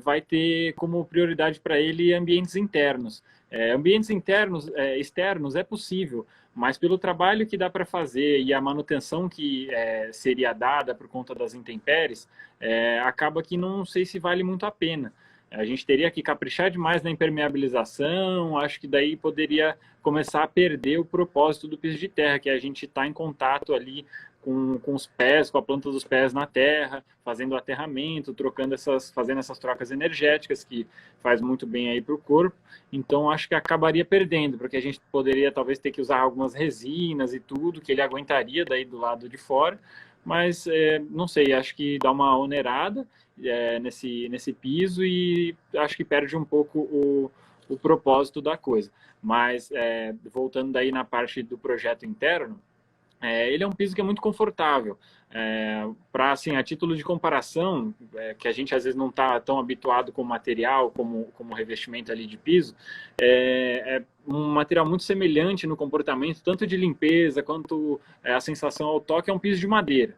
vai ter como prioridade para ele ambientes internos. Ambientes internos, externos é possível, mas pelo trabalho que dá para fazer e a manutenção que seria dada por conta das intempéries, acaba que não sei se vale muito a pena. A gente teria que caprichar demais na impermeabilização, acho que daí poderia começar a perder o propósito do piso de terra, que é a gente está em contato ali com os pés, com a planta dos pés na terra, fazendo o aterramento, fazendo essas trocas energéticas que faz muito bem aí para o corpo. Então acho que acabaria perdendo, porque a gente poderia talvez ter que usar algumas resinas e tudo que ele aguentaria daí do lado de fora, mas não sei, acho que dá uma onerada nesse piso e acho que perde um pouco o propósito da coisa. Mas voltando daí na parte do projeto interno, ele é um piso que é muito confortável. Para assim, a título de comparação, que a gente às vezes não está tão habituado com o material, como revestimento ali de piso, é um material muito semelhante no comportamento, tanto de limpeza quanto a sensação ao toque, é um piso de madeira.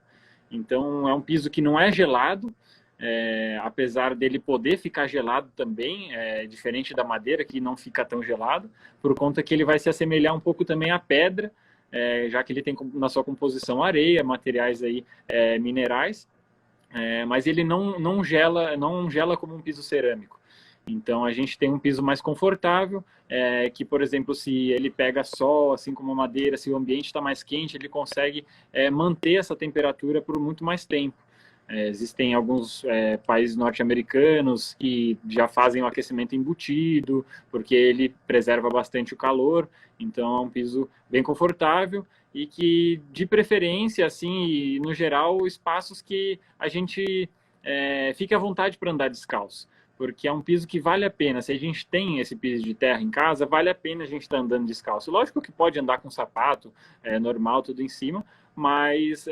Então, é um piso que não é gelado, apesar dele poder ficar gelado também, diferente da madeira, que não fica tão gelado, por conta que ele vai se assemelhar um pouco também à pedra, já que ele tem na sua composição areia, materiais aí, minerais, mas ele não gela como um piso cerâmico. Então a gente tem um piso mais confortável, que, por exemplo, se ele pega sol, assim como a madeira, se o ambiente está mais quente, ele consegue manter essa temperatura por muito mais tempo. Existem alguns países norte-americanos que já fazem o aquecimento embutido, porque ele preserva bastante o calor, então é um piso bem confortável e que, de preferência, assim, no geral, espaços que a gente fique à vontade para andar descalço, porque é um piso que vale a pena. Se a gente tem esse piso de terra em casa, vale a pena a gente estar andando descalço. Lógico que pode andar com sapato normal, tudo em cima, mas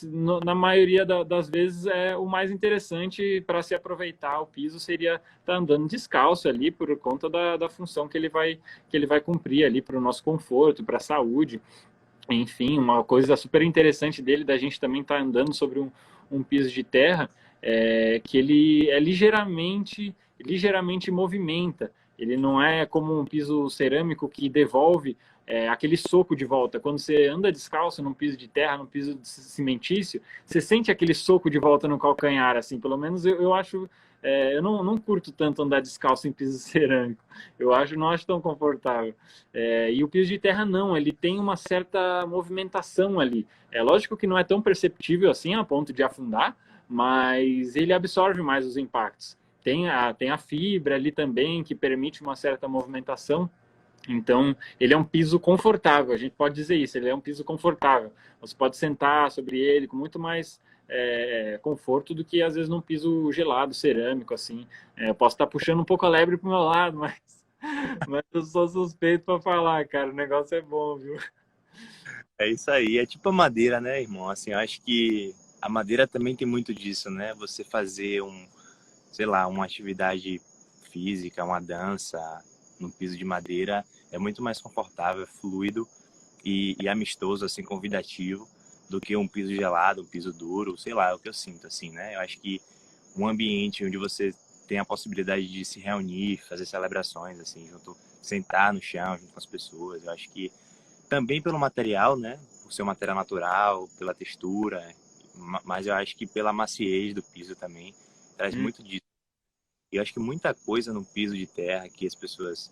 na maioria das vezes o mais interessante para se aproveitar o piso seria estar andando descalço ali por conta da função que ele vai cumprir ali para o nosso conforto, para a saúde. Enfim, uma coisa super interessante dele, da gente também estar andando sobre um piso de terra, que ele ligeiramente movimenta. Ele não é como um piso cerâmico que devolve aquele soco de volta. Quando você anda descalço num piso de terra, num piso cimentício, você sente aquele soco de volta no calcanhar, assim. Pelo menos eu acho... eu não curto tanto andar descalço em piso cerâmico. Não acho tão confortável. E o piso de terra não, ele tem uma certa movimentação ali. É lógico que não é tão perceptível assim a ponto de afundar, mas ele absorve mais os impactos. Tem a fibra ali também, que permite uma certa movimentação. Então, ele é um piso confortável, a gente pode dizer isso, ele é um piso confortável. Você pode sentar sobre ele com muito mais conforto do que, às vezes, num piso gelado, cerâmico, assim. Eu posso estar puxando um pouco a lebre para o meu lado, mas eu sou suspeito para falar, cara, o negócio é bom, viu? É isso aí, é tipo a madeira, né, irmão? Assim, eu acho que a madeira também tem muito disso, né? Você fazer sei lá, uma atividade física, uma dança no piso de madeira é muito mais confortável, fluido e amistoso, assim, convidativo do que um piso gelado, um piso duro, sei lá, é o que eu sinto, assim, né? Eu acho que um ambiente onde você tem a possibilidade de se reunir, fazer celebrações, assim, junto, sentar no chão junto com as pessoas, eu acho que também pelo material, né? Por ser um material natural, pela textura, mas eu acho que pela maciez do piso também traz muito disso. E eu acho que muita coisa no piso de terra que as pessoas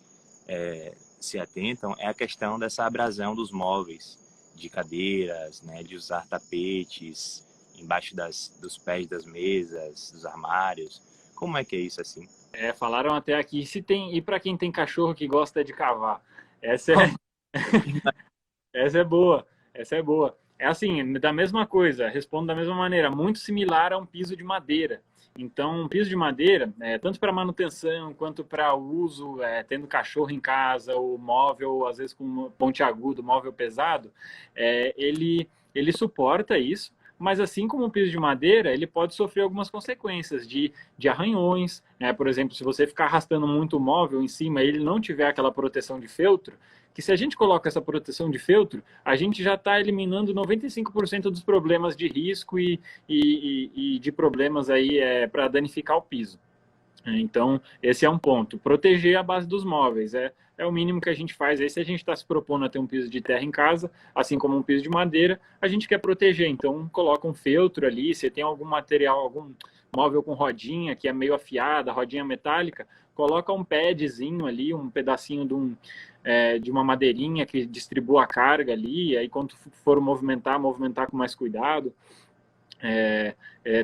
se atentam é a questão dessa abrasão dos móveis, de cadeiras, né? De usar tapetes embaixo dos pés das mesas, dos armários. Como é que é isso assim? Falaram até aqui, e para quem tem cachorro que gosta de cavar? Essa é, essa é boa, essa é boa. É assim, da mesma coisa, respondo da mesma maneira, muito similar a um piso de madeira. Então, um piso de madeira, tanto para manutenção quanto para uso, tendo cachorro em casa, ou móvel, às vezes com pontiagudo, móvel pesado, ele suporta isso, mas assim como o piso de madeira, ele pode sofrer algumas consequências de arranhões. Por exemplo, se você ficar arrastando muito o móvel em cima e ele não tiver aquela proteção de feltro, que se a gente coloca essa proteção de feltro, a gente já está eliminando 95% dos problemas de risco e de problemas aí para danificar o piso. Então, esse é um ponto. Proteger a base dos móveis é o mínimo que a gente faz. Aí, se a gente está se propondo a ter um piso de terra em casa, assim como um piso de madeira, a gente quer proteger. Então, coloca um feltro ali. Se tem algum material, algum móvel com rodinha que é meio afiada, rodinha metálica, coloca um padzinho ali, um pedacinho de uma madeirinha que distribua a carga ali. E aí, quando for movimentar com mais cuidado.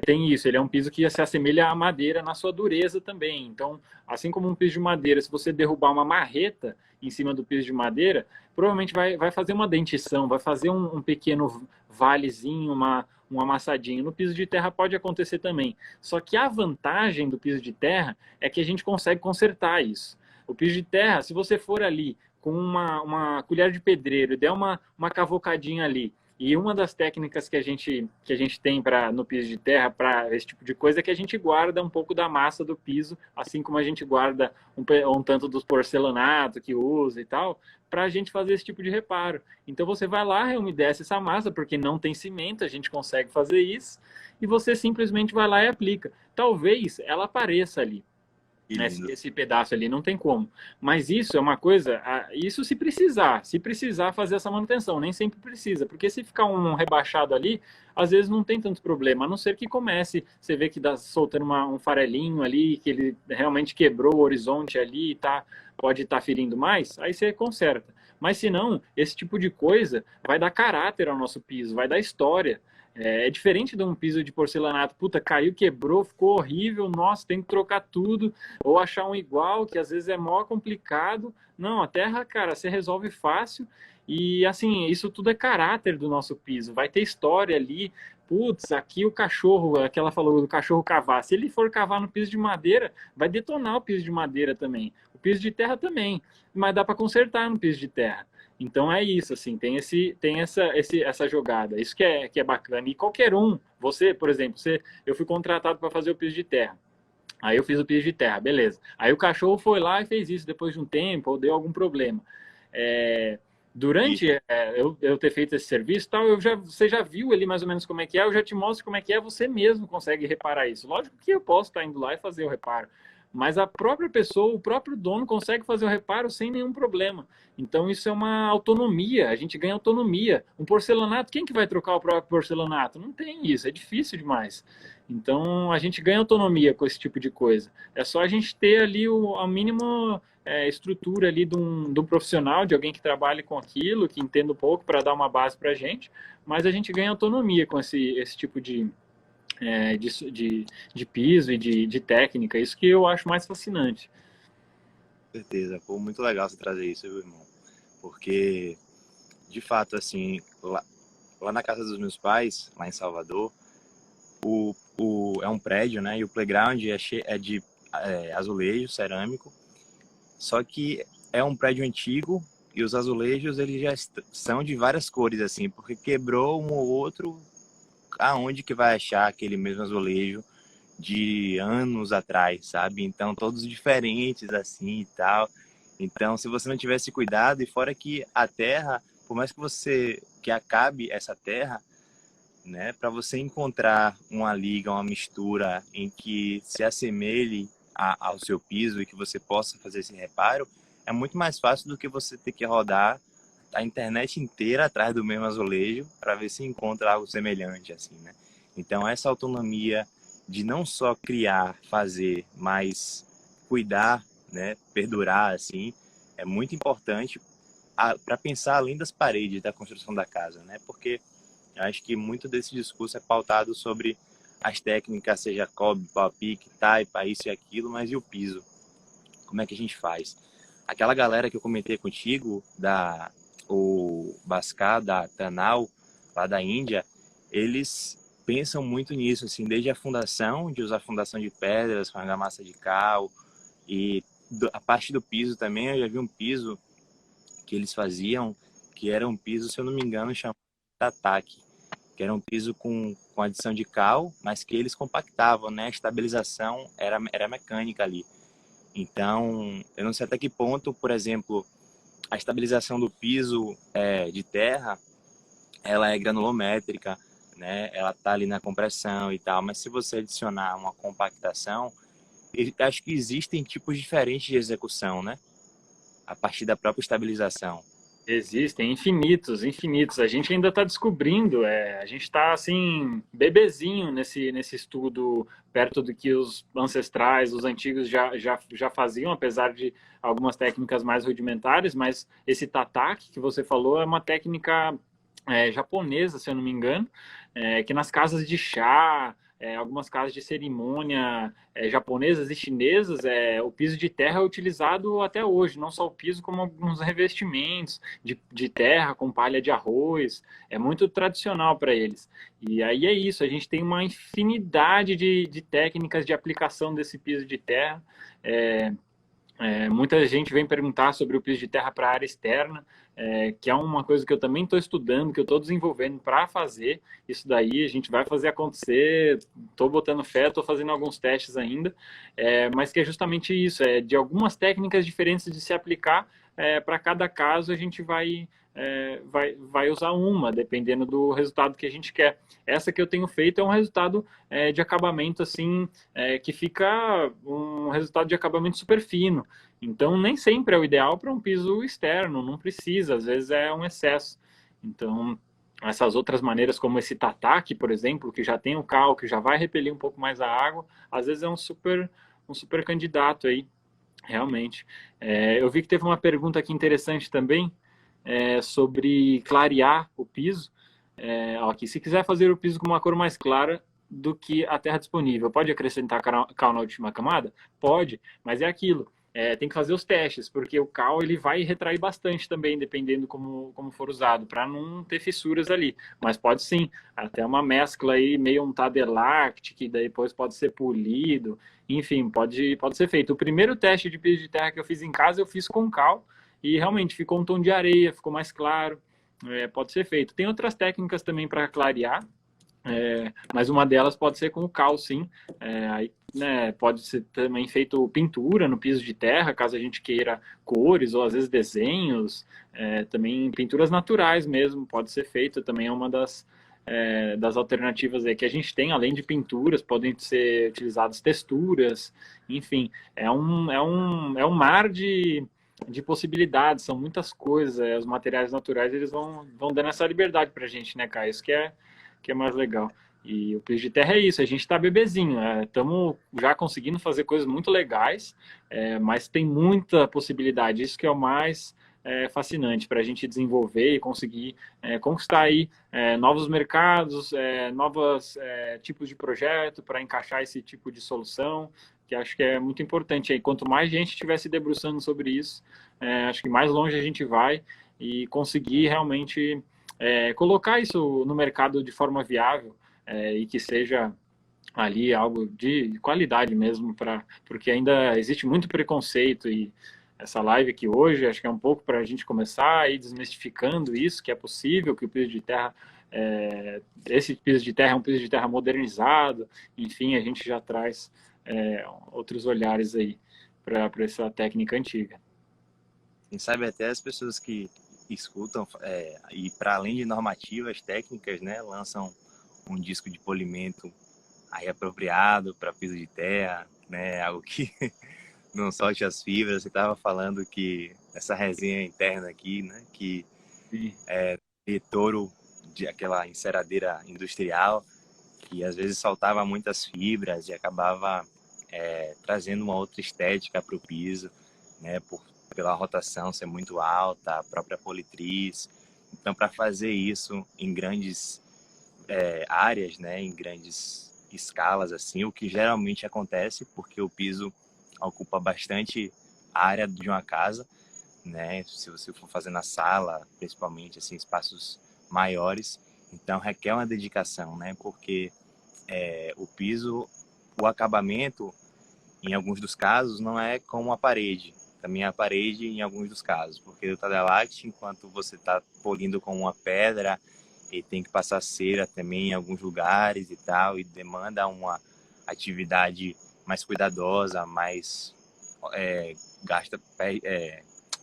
Tem isso, ele é um piso que se assemelha à madeira na sua dureza também. Então, assim como um piso de madeira, se você derrubar uma marreta em cima do piso de madeira, provavelmente vai fazer uma dentição, vai fazer um pequeno valezinho, um amassadinho. No piso de terra pode acontecer também. Só que a vantagem do piso de terra é que a gente consegue consertar isso. O piso de terra, se você for ali com uma colher de pedreiro e der uma cavocadinha ali, E uma das técnicas que a gente tem no piso de terra para esse tipo de coisa é que a gente guarda um pouco da massa do piso, assim como a gente guarda um tanto dos porcelanato que usa e tal, para a gente fazer esse tipo de reparo. Então você vai lá, reumedece essa massa, porque não tem cimento, a gente consegue fazer isso, e você simplesmente vai lá e aplica. Talvez ela apareça ali. Esse pedaço ali não tem como. Mas isso é uma coisa, isso se precisar fazer essa manutenção, nem sempre precisa, porque se ficar um rebaixado ali, às vezes não tem tanto problema, a não ser que comece, você vê que dá soltando um farelinho ali, que ele realmente quebrou o horizonte ali, pode estar ferindo mais, aí você conserta. Mas se não, esse tipo de coisa vai dar caráter ao nosso piso, vai dar história. É diferente de um piso de porcelanato, puta, caiu, quebrou, ficou horrível, nossa, tem que trocar tudo, ou achar um igual, que às vezes é mó complicado. Não, a terra, cara, você resolve fácil, e assim, isso tudo é caráter do nosso piso, vai ter história ali. Putz, aqui o cachorro, aquela falou do cachorro cavar, se ele for cavar no piso de madeira, vai detonar o piso de madeira também, o piso de terra também, mas dá para consertar no piso de terra. Então é isso, assim, tem essa jogada, isso que é bacana. E qualquer um, você, por exemplo, eu fui contratado para fazer o piso de terra. Aí eu fiz o piso de terra, beleza. Aí o cachorro foi lá e fez isso depois de um tempo, ou deu algum problema. É, durante eu ter feito esse serviço, tal, você já viu ali mais ou menos como é que é, eu já te mostro como é que é, você mesmo consegue reparar isso. Lógico que eu posso estar indo lá e fazer o reparo, mas a própria pessoa, o próprio dono consegue fazer o reparo sem nenhum problema. Então isso é uma autonomia, a gente ganha autonomia. Um porcelanato, quem que vai trocar o próprio porcelanato? Não tem isso, é difícil demais. Então a gente ganha autonomia com esse tipo de coisa. É só a gente ter ali a mínima estrutura ali de um profissional, de alguém que trabalhe com aquilo, que entenda um pouco para dar uma base para a gente, mas a gente ganha autonomia com esse tipo de piso e de técnica. Isso que eu acho mais fascinante. Com certeza, pô, muito legal você trazer isso, meu irmão. Porque, de fato, assim, lá na casa dos meus pais, lá em Salvador, é um prédio, né? E o playground é de azulejo cerâmico. Só que é um prédio antigo e os azulejos eles já são de várias cores, assim, porque quebrou um ou outro, aonde que vai achar aquele mesmo azulejo de anos atrás, sabe? Então, todos diferentes, assim, e tal. Então, se você não tivesse cuidado, e fora que a terra, por mais que acabe essa terra, né, para você encontrar uma liga, uma mistura em que se assemelhe ao seu piso e que você possa fazer esse reparo, é muito mais fácil do que você ter que rodar a internet inteira atrás do mesmo azulejo para ver se encontra algo semelhante, assim, né? Então, essa autonomia de não só criar, fazer, mas cuidar, né, perdurar, assim, é muito importante para pensar além das paredes da construção da casa, né? Porque eu acho que muito desse discurso é pautado sobre as técnicas, seja cobre, pau, pique, taipa, isso e aquilo, mas e o piso? Como é que a gente faz? Aquela galera que eu comentei contigo, o Bhaskar, da Tanal, lá da Índia, eles pensam muito nisso, assim, desde a fundação, de usar fundação de pedras, com argamassa de cal, e a parte do piso também, eu já vi um piso que eles faziam, que era um piso, se eu não me engano, chamado Tatak, que era um piso com adição de cal, mas que eles compactavam, né? A estabilização era mecânica ali. Então, eu não sei até que ponto, por exemplo, a estabilização do piso de terra, ela é granulométrica, né? Ela tá ali na compressão e tal, mas se você adicionar uma compactação, acho que existem tipos diferentes de execução, né? A partir da própria estabilização. Existem infinitos, infinitos. A gente ainda está descobrindo, a gente está assim, bebezinho nesse estudo, perto do que os ancestrais, os antigos já faziam, apesar de algumas técnicas mais rudimentares, mas esse tataki que você falou é uma técnica japonesa, se eu não me engano, que nas casas de chá, algumas casas de cerimônia japonesas e chinesas, o piso de terra é utilizado até hoje, não só o piso, como alguns revestimentos de terra com palha de arroz, é muito tradicional para eles. E aí é isso, a gente tem uma infinidade de técnicas de aplicação desse piso de terra, Muita gente vem perguntar sobre o piso de terra para a área externa, que é uma coisa que eu também estou estudando, que eu estou desenvolvendo para fazer. Isso daí a gente vai fazer acontecer. Estou botando fé, estou fazendo alguns testes ainda, mas que é justamente isso: de algumas técnicas diferentes de se aplicar. Para cada caso a gente vai usar uma, dependendo do resultado que a gente quer. Essa que eu tenho feito é um resultado de acabamento assim, que fica um resultado de acabamento super fino. Então, nem sempre é o ideal para um piso externo, não precisa, às vezes é um excesso. Então, essas outras maneiras, como esse tataki, por exemplo, que já tem o cal, que já vai repelir um pouco mais a água, às vezes é um super candidato aí, realmente. Eu vi que teve uma pergunta aqui interessante também, sobre clarear o piso. Aqui, se quiser fazer o piso com uma cor mais clara do que a terra disponível, pode acrescentar cal na última camada? Pode, mas é aquilo. Tem que fazer os testes, porque o cal ele vai retrair bastante também, dependendo como for usado, para não ter fissuras ali. Mas pode sim, até uma mescla aí, meio um Tadelact, que depois pode ser polido, enfim, pode ser feito. O primeiro teste de piso de terra que eu fiz em casa, eu fiz com cal, e realmente ficou um tom de areia, ficou mais claro. Pode ser feito. Tem outras técnicas também para clarear, mas uma delas pode ser com o cal, sim. Aí, né, pode ser também feito pintura no piso de terra, caso a gente queira cores ou às vezes desenhos. Também pinturas naturais mesmo, pode ser feito. Também é uma das alternativas aí que a gente tem, além de pinturas, podem ser utilizadas texturas, enfim, é um mar de possibilidades, são muitas coisas. Os materiais naturais eles vão dando essa liberdade para a gente, né, Caio? Isso que é mais legal. E o piso de terra é isso, a gente está bebezinho, estamos já conseguindo fazer coisas muito legais, mas tem muita possibilidade, isso que é o mais fascinante para a gente desenvolver e conseguir conquistar aí novos mercados, novos tipos de projeto para encaixar esse tipo de solução, que acho que é muito importante aí. Quanto mais gente estiver se debruçando sobre isso, acho que mais longe a gente vai e conseguir realmente colocar isso no mercado de forma viável, e que seja ali algo de qualidade mesmo, porque ainda existe muito preconceito. E essa live aqui hoje acho que é um pouco para a gente começar a ir desmistificando isso, que é possível, que o piso de terra, esse piso de terra é um piso de terra modernizado, enfim, a gente já traz outros olhares aí para essa técnica antiga. Quem sabe até as pessoas que escutam e para além de normativas técnicas, né, lançam um disco de polimento aí apropriado para piso de terra, né, algo que não solte as fibras. Você estava falando que essa resenha interna aqui, né, que Sim. de touro de aquela enceradeira industrial que às vezes soltava muitas fibras e acabava trazendo uma outra estética para o piso, né, pela rotação ser muito alta, a própria politriz. Então, para fazer isso em grandes áreas, né, em grandes escalas, assim, o que geralmente acontece, porque o piso ocupa bastante área de uma casa, né, se você for fazer na sala, principalmente, assim, espaços maiores, então requer uma dedicação, né, porque o piso, o acabamento, em alguns dos casos, não é como a parede. Também a parede em alguns dos casos, porque o Tadelac, enquanto você está polindo com uma pedra, e tem que passar cera também em alguns lugares e tal, e demanda uma atividade mais cuidadosa, mais gasta,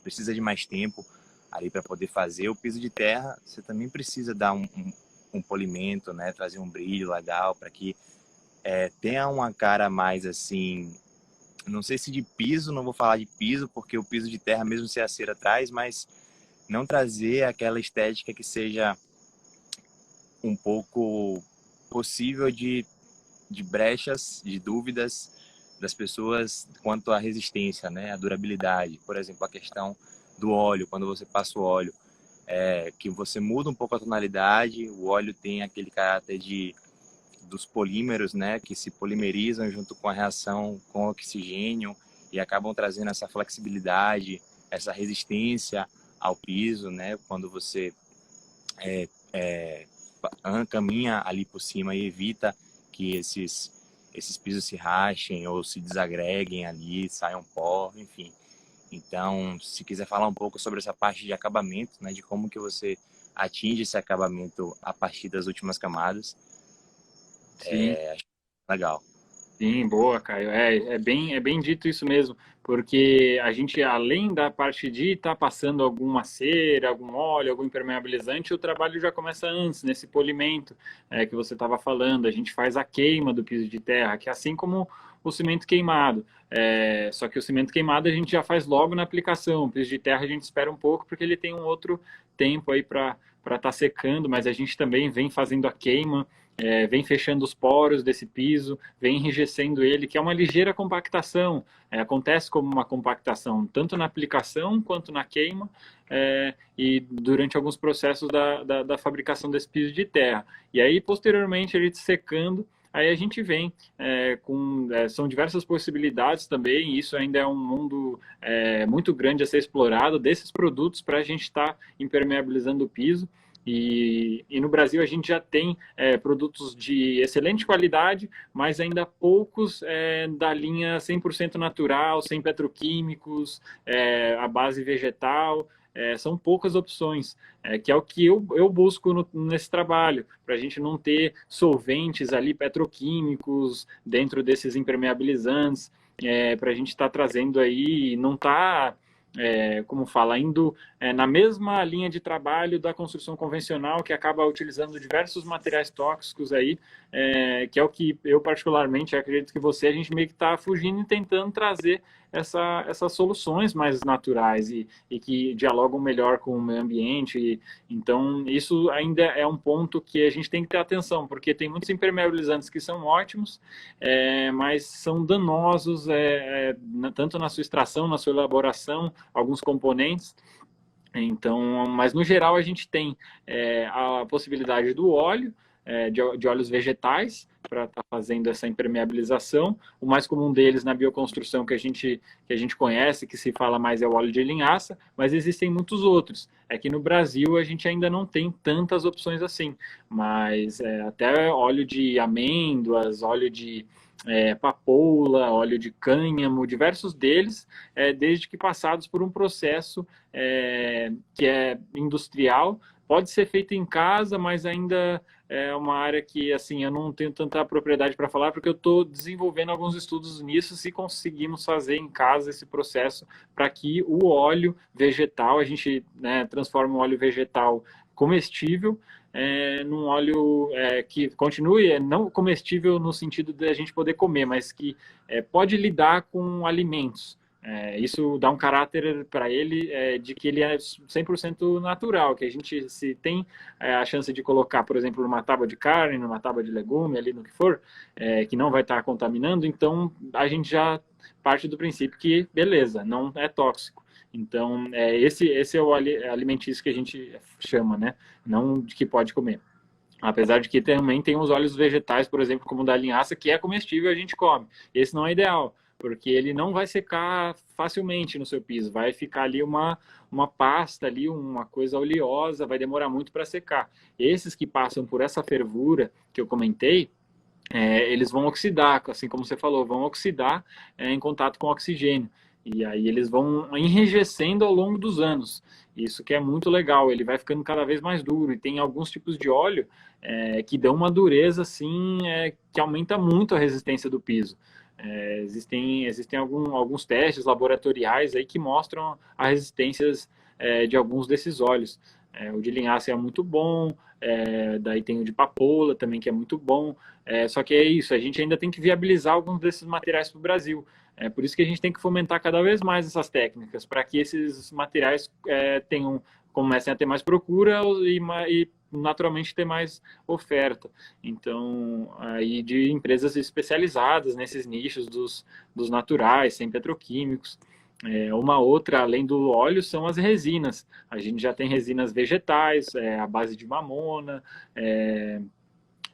precisa de mais tempo ali para poder fazer. O piso de terra, você também precisa dar um polimento, né, trazer um brilho legal para que tenha uma cara mais assim, não sei se de piso, não vou falar de piso, porque o piso de terra, mesmo se a cera traz, mas não trazer aquela estética que seja um pouco possível de brechas, de dúvidas das pessoas quanto à resistência, né, à durabilidade. Por exemplo, a questão do óleo, quando você passa o óleo, que você muda um pouco a tonalidade, o óleo tem aquele caráter dos polímeros, né, que se polimerizam junto com a reação com o oxigênio e acabam trazendo essa flexibilidade, essa resistência ao piso, né, quando você caminha ali por cima e evita que esses pisos se rachem ou se desagreguem ali, saiam pó, enfim. Então, se quiser falar um pouco sobre essa parte de acabamento, né, de como que você atinge esse acabamento a partir das últimas camadas, Sim. acho legal. Sim, boa, Caio. É bem dito isso mesmo, porque a gente, além da parte de estar passando alguma cera, algum óleo, algum impermeabilizante, o trabalho já começa antes, nesse polimento que você estava falando. A gente faz a queima do piso de terra, que é assim como o cimento queimado. Só que o cimento queimado a gente já faz logo na aplicação. O piso de terra a gente espera um pouco, porque ele tem um outro tempo aí para estar secando, mas a gente também vem fazendo a queima. Vem fechando os poros desse piso, vem enrijecendo ele, que é uma ligeira compactação. Acontece como uma compactação, tanto na aplicação quanto na queima, e durante alguns processos da fabricação desse piso de terra. E aí, posteriormente, ele secando, aí a gente vem são diversas possibilidades também, e isso ainda é um mundo muito grande a ser explorado, desses produtos para a gente estar impermeabilizando o piso. E no Brasil a gente já tem produtos de excelente qualidade, mas ainda poucos da linha 100% natural, sem petroquímicos, a base vegetal. São poucas opções, que é o que eu busco nesse trabalho, para a gente não ter solventes ali, petroquímicos, dentro desses impermeabilizantes, para a gente estar trazendo aí, não está como fala, indo na mesma linha de trabalho da construção convencional, que acaba utilizando diversos materiais tóxicos aí, que é o que eu particularmente acredito que a gente meio que está fugindo e tentando trazer essas soluções mais naturais e que dialogam melhor com o meio ambiente. Então, isso ainda é um ponto que a gente tem que ter atenção, porque tem muitos impermeabilizantes que são ótimos, mas são danosos, tanto na sua extração, na sua elaboração, alguns componentes. Então, mas no geral a gente tem a possibilidade do óleo, de óleos vegetais, para estar fazendo essa impermeabilização. O mais comum deles na bioconstrução que a gente conhece, que se fala mais, é o óleo de linhaça, mas existem muitos outros. É que no Brasil a gente ainda não tem tantas opções assim, mas até óleo de amêndoas, óleo de papoula, óleo de cânhamo, diversos deles, desde que passados por um processo que é industrial, pode ser feito em casa, mas ainda é uma área que assim eu não tenho tanta propriedade para falar, porque eu estou desenvolvendo alguns estudos nisso, se conseguimos fazer em casa esse processo para que o óleo vegetal, a gente transforma o óleo vegetal comestível num óleo que continue não comestível no sentido de a gente poder comer, mas que pode lidar com alimentos. Isso dá um caráter para ele de que ele é 100% natural, que a gente, se tem a chance de colocar, por exemplo, numa tábua de carne, numa tábua de legume, ali no que for, que não vai estar contaminando, então a gente já parte do princípio que, beleza, não é tóxico. Então, esse é o alimentício que a gente chama, né? Não de que pode comer. Apesar de que também tem os óleos vegetais, por exemplo, como o da linhaça, que é comestível e a gente come. Esse não é ideal, porque ele não vai secar facilmente no seu piso. Vai ficar ali uma pasta, ali, uma coisa oleosa, vai demorar muito para secar. Esses que passam por essa fervura que eu comentei, eles vão oxidar, assim como você falou, vão oxidar em contato com o oxigênio. E aí eles vão enrijecendo ao longo dos anos. Isso que é muito legal, ele vai ficando cada vez mais duro. E tem alguns tipos de óleo que dão uma dureza assim, que aumenta muito a resistência do piso. Existem alguns testes laboratoriais aí que mostram as resistências de alguns desses óleos. O de linhaça é muito bom, daí tem o de papoula também, que é muito bom. Só que é isso, a gente ainda tem que viabilizar alguns desses materiais para o Brasil. Por isso que a gente tem que fomentar cada vez mais essas técnicas, para que esses materiais comecem a ter mais procura e naturalmente ter mais oferta. Então, aí de empresas especializadas nesses nichos dos naturais, sem petroquímicos. Uma outra, além do óleo, são as resinas. A gente já tem resinas vegetais, à base de mamona,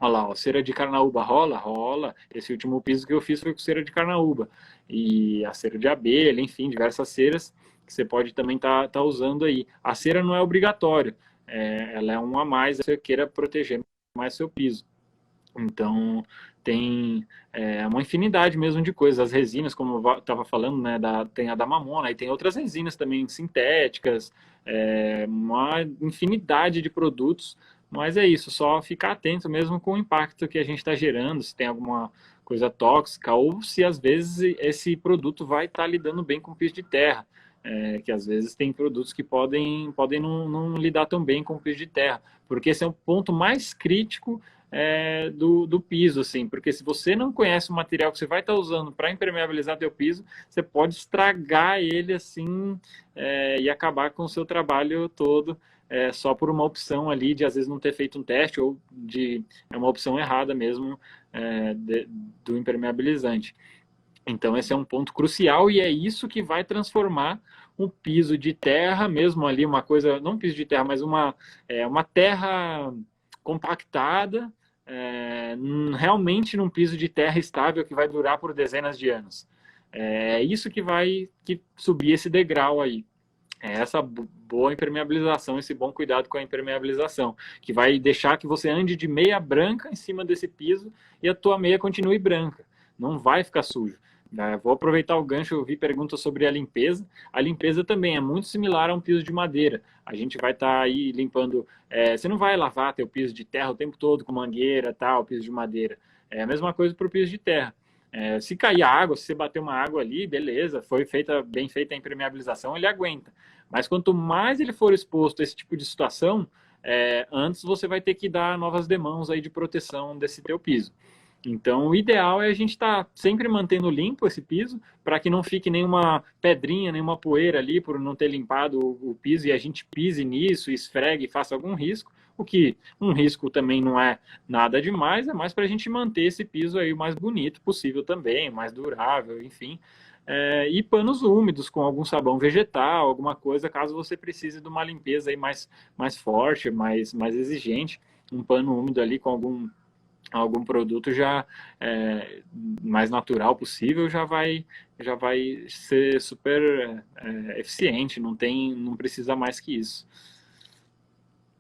olha lá, ó, cera de carnaúba rola? Rola. Esse último piso que eu fiz foi com cera de carnaúba. E a cera de abelha, enfim, diversas ceras que você pode também tá usando aí. A cera não é obrigatório, ela é um a mais se você queira proteger mais seu piso. Então, tem uma infinidade mesmo de coisas. As resinas, como eu estava falando, né, tem a da Mamona, e tem outras resinas também sintéticas, uma infinidade de produtos. Mas é isso, só ficar atento mesmo com o impacto que a gente está gerando, se tem alguma coisa tóxica, ou se às vezes esse produto vai estar lidando bem com o piso de terra. Que às vezes tem produtos que podem não lidar tão bem com o piso de terra, porque esse é o ponto mais crítico do piso, assim, porque se você não conhece o material que você vai estar usando para impermeabilizar teu piso, você pode estragar ele assim e acabar com o seu trabalho todo só por uma opção ali de às vezes não ter feito um teste ou de uma opção errada mesmo do impermeabilizante. Então esse é um ponto crucial e é isso que vai transformar um piso de terra, mesmo ali uma coisa, não um piso de terra, mas uma terra compactada, realmente num piso de terra estável que vai durar por dezenas de anos. É isso que vai subir esse degrau aí. É essa boa impermeabilização, esse bom cuidado com a impermeabilização, que vai deixar que você ande de meia branca em cima desse piso e a tua meia continue branca. Não vai ficar sujo. Vou aproveitar o gancho, eu vi perguntas sobre a limpeza. A limpeza também é muito similar a um piso de madeira. A gente vai estar aí limpando. Você não vai lavar teu piso de terra o tempo todo com mangueira, tal, piso de madeira. É a mesma coisa para o piso de terra. Se cair água, se você bater uma água ali, beleza, foi bem feita a impermeabilização, ele aguenta. Mas quanto mais ele for exposto a esse tipo de situação, antes você vai ter que dar novas demãos aí de proteção desse teu piso. Então, o ideal é a gente estar sempre mantendo limpo esse piso, para que não fique nenhuma pedrinha, nenhuma poeira ali por não ter limpado o piso e a gente pise nisso, esfregue e faça algum risco. O que um risco também não é nada demais, é mais para a gente manter esse piso aí o mais bonito possível também, mais durável, enfim. E panos úmidos com algum sabão vegetal, alguma coisa, caso você precise de uma limpeza aí mais forte, mais exigente. Um pano úmido ali com algum produto já mais natural possível já vai ser super eficiente, não precisa mais que isso.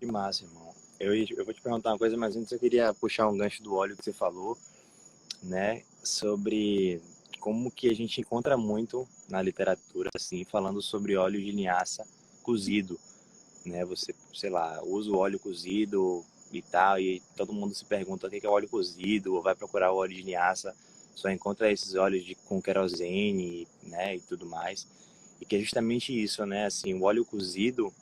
Que massa, irmão. Eu vou te perguntar uma coisa, mas antes eu queria puxar um gancho do óleo que você falou, né? Sobre como que a gente encontra muito na literatura, assim, falando sobre óleo de linhaça cozido, né? Você, sei lá, usa o óleo cozido e tal, e todo mundo se pergunta o que é óleo cozido, ou vai procurar o óleo de linhaça, só encontra esses óleos com querosene, né, e tudo mais. E que é justamente isso, né? Assim, o óleo cozido,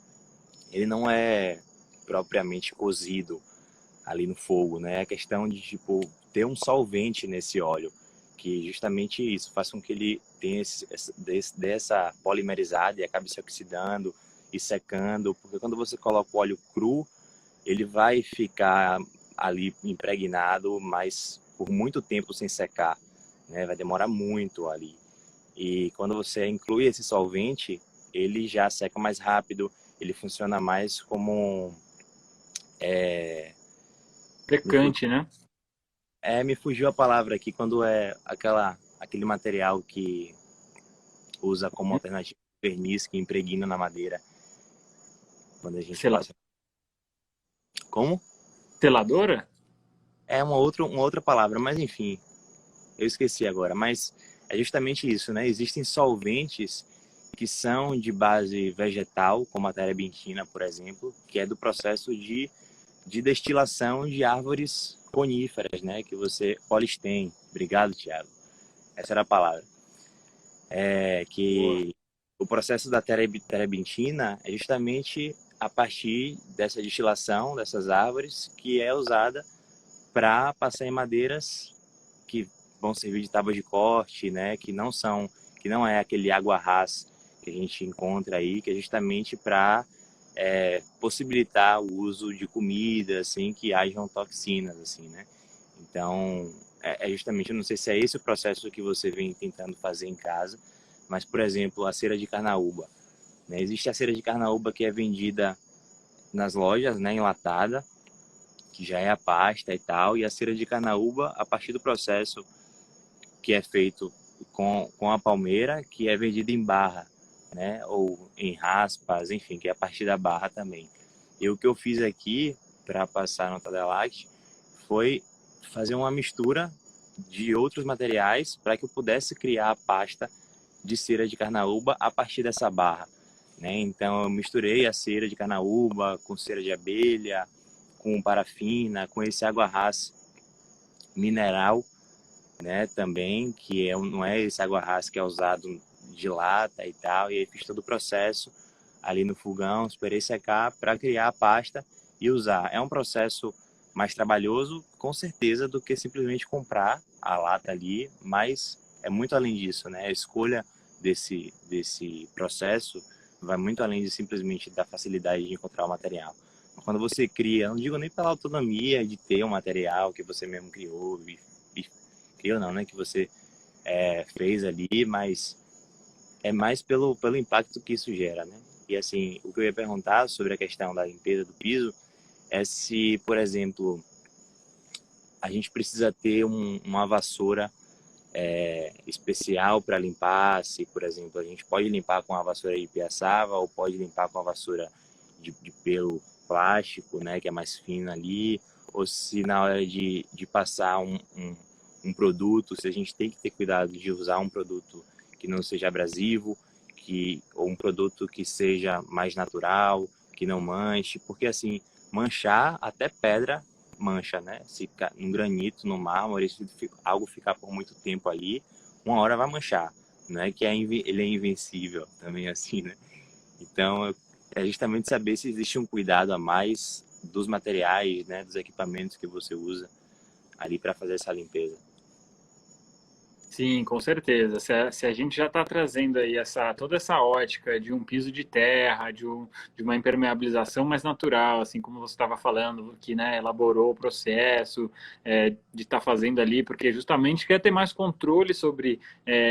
ele não é propriamente cozido ali no fogo, né? É questão de, tipo, ter um solvente nesse óleo, que justamente isso faz com que ele tenha dessa polimerizada e acabe se oxidando e secando, porque quando você coloca o óleo cru, ele vai ficar ali impregnado, mas por muito tempo sem secar, né? Vai demorar muito ali. E quando você inclui esse solvente, ele já seca mais rápido, ele funciona mais como é, me Secante, né? me fugiu a palavra aqui quando é aquele material que usa como alternativa verniz que impregna na madeira quando a gente Sela- passa. Como? Seladora? É uma outra palavra, mas enfim, eu esqueci agora. Mas é justamente isso, né? Existem solventes que são de base vegetal, como a terebintina, por exemplo, que é do processo de destilação de árvores coníferas, né? Que você polistém. Obrigado, Thiago. Essa era a palavra. Boa. Que o processo da terebintina é justamente a partir dessa destilação dessas árvores que é usada para passar em madeiras que vão servir de tábua de corte, né? Que não é aquele água ras que a gente encontra aí, que é justamente para possibilitar o uso de comida, assim, que hajam toxinas, assim, né? Então, justamente, eu não sei se é esse o processo que você vem tentando fazer em casa, mas, por exemplo, a cera de carnaúba, né? Existe a cera de carnaúba que é vendida nas lojas, né, enlatada, que já é a pasta e tal, e a cera de carnaúba, a partir do processo que é feito com a palmeira, que é vendida em barra, né, ou em raspas, enfim, que é a partir da barra também. E o que eu fiz aqui para passar no Tadelac foi fazer uma mistura de outros materiais para que eu pudesse criar a pasta de cera de carnaúba a partir dessa barra, né? Então eu misturei a cera de carnaúba com cera de abelha, com parafina, com esse aguarrás mineral, né? Também, que não é esse aguarrás que é usado de lata e tal. E aí fiz todo o processo ali no fogão, esperei secar para criar a pasta e usar. É um processo mais trabalhoso, com certeza, do que simplesmente comprar a lata ali, mas é muito além disso, né? A escolha desse processo vai muito além de simplesmente da facilidade de encontrar o material. Quando você cria, não digo nem pela autonomia de ter um material que você mesmo criou, criou não, né? Que você fez ali, mas é mais pelo impacto que isso gera, né? E assim, o que eu ia perguntar sobre a questão da limpeza do piso é se, por exemplo, a gente precisa ter uma vassoura especial para limpar, se, por exemplo, a gente pode limpar com a vassoura de piaçava ou pode limpar com a vassoura de pelo plástico, né, que é mais fina ali, ou se na hora de passar um produto, se a gente tem que ter cuidado de usar um produto que não seja abrasivo, ou um produto que seja mais natural, que não manche, porque assim, manchar até pedra mancha, né? Se ficar no granito, no mármore, se algo ficar por muito tempo ali, uma hora vai manchar. Não é que ele é invencível também assim, né? Então, é justamente saber se existe um cuidado a mais dos materiais, né, dos equipamentos que você usa ali para fazer essa limpeza. Sim, com certeza. Se a gente já está trazendo aí toda essa ótica de um piso de terra, de uma impermeabilização mais natural, assim como você estava falando, que né, elaborou o processo de estar fazendo ali, porque justamente quer ter mais controle sobre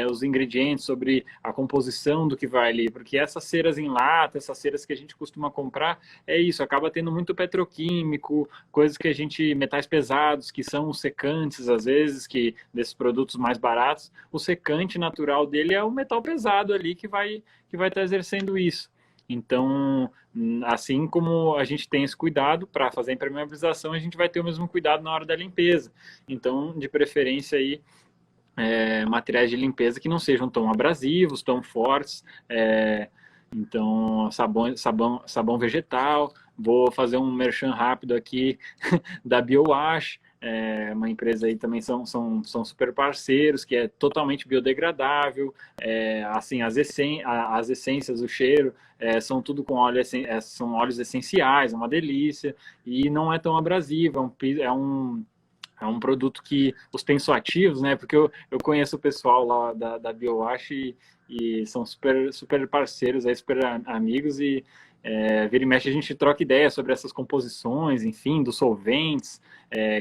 os ingredientes, sobre a composição do que vai ali, porque essas ceras em lata, essas ceras que a gente costuma comprar, é isso, acaba tendo muito petroquímico, coisas que metais pesados, que são os secantes, às vezes, que desses produtos mais baratos, o secante natural dele é o metal pesado ali que vai estar exercendo isso. Então, assim como a gente tem esse cuidado para fazer a impermeabilização, a gente vai ter o mesmo cuidado na hora da limpeza. Então, de preferência aí, materiais de limpeza que não sejam tão abrasivos, tão fortes. Então, sabão vegetal. Vou fazer um merchan rápido aqui da BioWash, uma empresa aí também são super parceiros, que é totalmente biodegradável, assim, as essências, o cheiro, são tudo com óleo, são óleos essenciais, é uma delícia, e não é tão abrasivo, é um produto que os tensoativos, né? Porque eu conheço o pessoal lá da BioWash e são super, super parceiros, super amigos e vira e mexe a gente troca ideia sobre essas composições, enfim, dos solventes,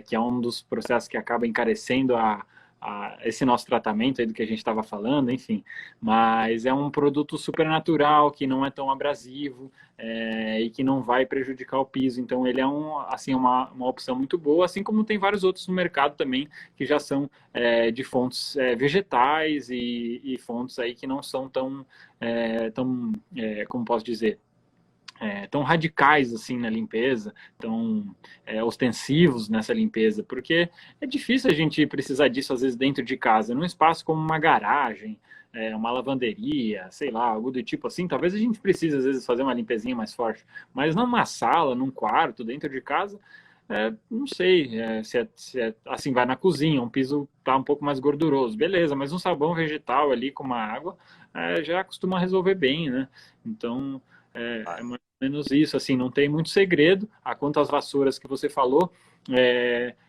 que é um dos processos que acaba encarecendo esse nosso tratamento aí do que a gente estava falando, enfim. Mas é um produto super natural, que não é tão abrasivo e que não vai prejudicar o piso. Então ele é assim, uma opção muito boa, assim como tem vários outros no mercado também, que já são de fontes vegetais e fontes aí que não são tão, como posso dizer, tão radicais assim na limpeza, tão ostensivos nessa limpeza, porque é difícil a gente precisar disso às vezes dentro de casa, num espaço como uma garagem, uma lavanderia, sei lá, algo do tipo assim, talvez a gente precise às vezes fazer uma limpezinha mais forte, mas numa sala, num quarto, dentro de casa, não sei se assim, vai na cozinha, um piso tá um pouco mais gorduroso, beleza, mas um sabão vegetal ali com uma água já costuma resolver bem, né? Então, mais ou menos isso, assim, não tem muito segredo. Quanto às vassouras que você falou,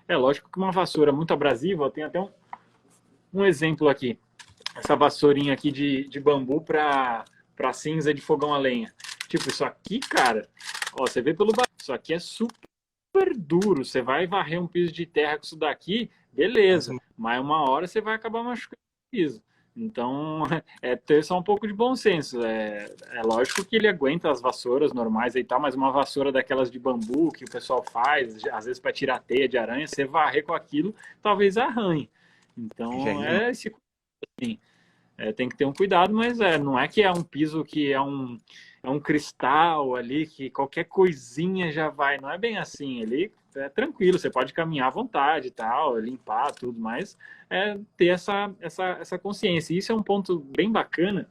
lógico que uma vassoura muito abrasiva, eu tenho até um exemplo aqui, essa vassourinha aqui de bambu para cinza de fogão a lenha. Tipo, isso aqui, cara, ó, você vê pelo barulho, isso aqui é super duro, você vai varrer um piso de terra com isso daqui, beleza, mas uma hora você vai acabar machucando o piso. Então, ter só um pouco de bom senso. É lógico que ele aguenta as vassouras normais e tal, mas uma vassoura daquelas de bambu que o pessoal faz, às vezes para tirar teia de aranha, você varrer com aquilo, talvez arranhe. Então, assim, tem que ter um cuidado, mas não é que é um piso que é um cristal ali, que qualquer coisinha já vai. Não é bem assim. Ele é tranquilo, você pode caminhar à vontade e tal, limpar tudo, mas ter essa consciência. E isso é um ponto bem bacana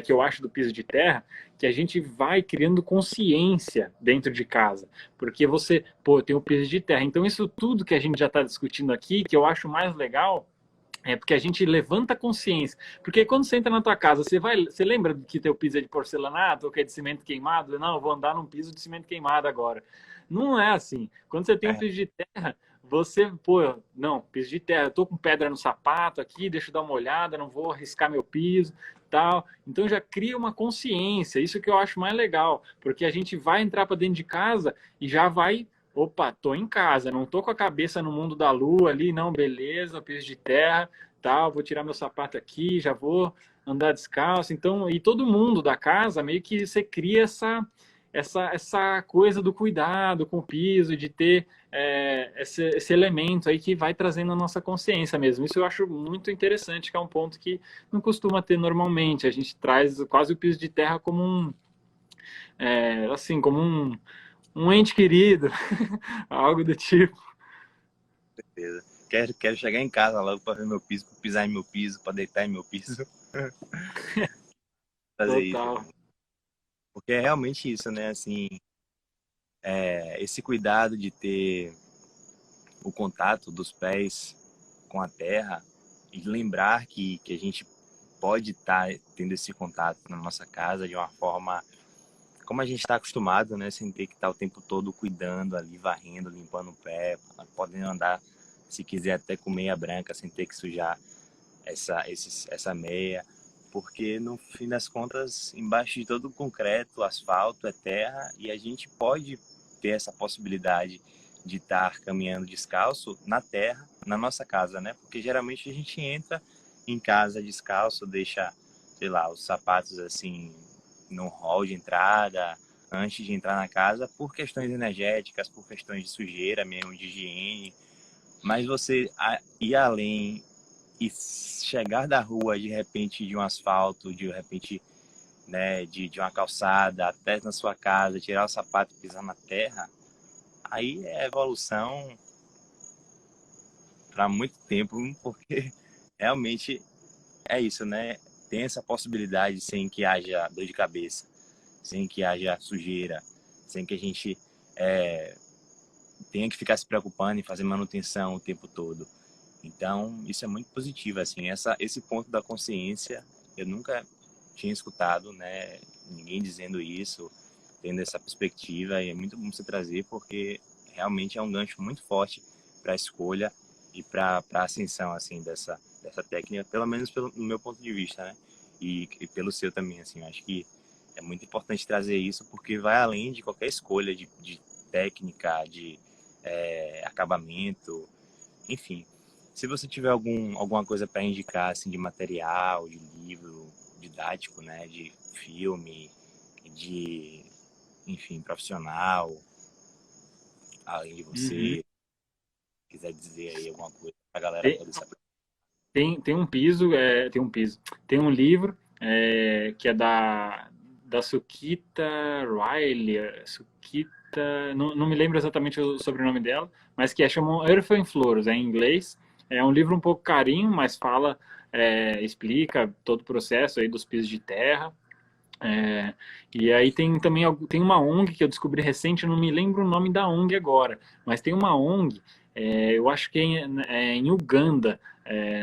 que eu acho do piso de terra, que a gente vai criando consciência dentro de casa. Porque você, pô, tem o piso de terra. Então isso tudo que a gente já está discutindo aqui, que eu acho mais legal, é porque a gente levanta a consciência. Porque quando você entra na tua casa, você lembra que teu piso é de porcelanato ou que é de cimento queimado? Não, eu vou andar num piso de cimento queimado agora. Não é assim. Quando você tem um É, piso de terra, você, pô, não, piso de terra, eu tô com pedra no sapato aqui, deixa eu dar uma olhada, não vou arriscar meu piso, tal. Então já cria uma consciência. Isso que eu acho mais legal, porque a gente vai entrar para dentro de casa e já vai. Opa, tô em casa, não tô com a cabeça no mundo da lua ali, não, beleza, piso de terra, tal, vou tirar meu sapato aqui, já vou andar descalço. Então, e todo mundo da casa meio que você cria essa coisa do cuidado com o piso, de ter esse elemento aí que vai trazendo a nossa consciência mesmo. Isso eu acho muito interessante, que é um ponto que não costuma ter normalmente. A gente traz quase o piso de terra como assim, como um ente querido, algo do tipo. certeza. Quero chegar em casa logo para ver meu piso, pra pisar em meu piso, para deitar em meu piso, fazer isso. Total. Porque é realmente isso, né? Assim, esse cuidado de ter o contato dos pés com a terra e lembrar que a gente pode estar tendo esse contato na nossa casa de uma forma como a gente está acostumado, né? Sem ter que estar o tempo todo cuidando ali, varrendo, limpando o pé, podendo andar, se quiser, até com meia branca, sem ter que sujar essa meia. Porque no fim das contas, embaixo de todo o concreto, asfalto, é terra, e a gente pode ter essa possibilidade de estar caminhando descalço na terra, na nossa casa, né? Porque geralmente a gente entra em casa descalço, deixa, sei lá, os sapatos assim no hall de entrada, antes de entrar na casa, por questões energéticas, por questões de sujeira mesmo, de higiene. Mas você ir além e chegar da rua, de repente, de um asfalto, de repente, né, de uma calçada, até na sua casa, tirar o sapato e pisar na terra, aí é evolução para muito tempo, porque realmente é isso, né? Tem essa possibilidade sem que haja dor de cabeça, sem que haja sujeira, sem que a gente tenha que ficar se preocupando em fazer manutenção o tempo todo. Então, isso é muito positivo, assim, esse ponto da consciência, eu nunca tinha escutado, né, ninguém dizendo isso, tendo essa perspectiva, e é muito bom você trazer, porque realmente é um gancho muito forte para a escolha e para a ascensão, assim, dessa técnica, pelo menos no meu ponto de vista, né, e pelo seu também, assim, eu acho que é muito importante trazer isso, porque vai além de qualquer escolha de técnica, de acabamento, enfim. Se você tiver alguma coisa para indicar, assim, de material, de livro didático, né, de filme, de, enfim, profissional, além de Uhum. você, quiser dizer aí alguma coisa para a galera Tem, poder saber. tem um piso, tem um livro que é da Sukita Riley, Sukita, não me lembro exatamente o sobrenome dela, mas que chamado Earth and Flowers, em inglês. É um livro um pouco carinho, mas explica todo o processo aí dos pisos de terra. É, e aí tem também tem uma ONG que eu descobri recente, eu não me lembro o nome da ONG agora, mas tem uma ONG, eu acho que em Uganda,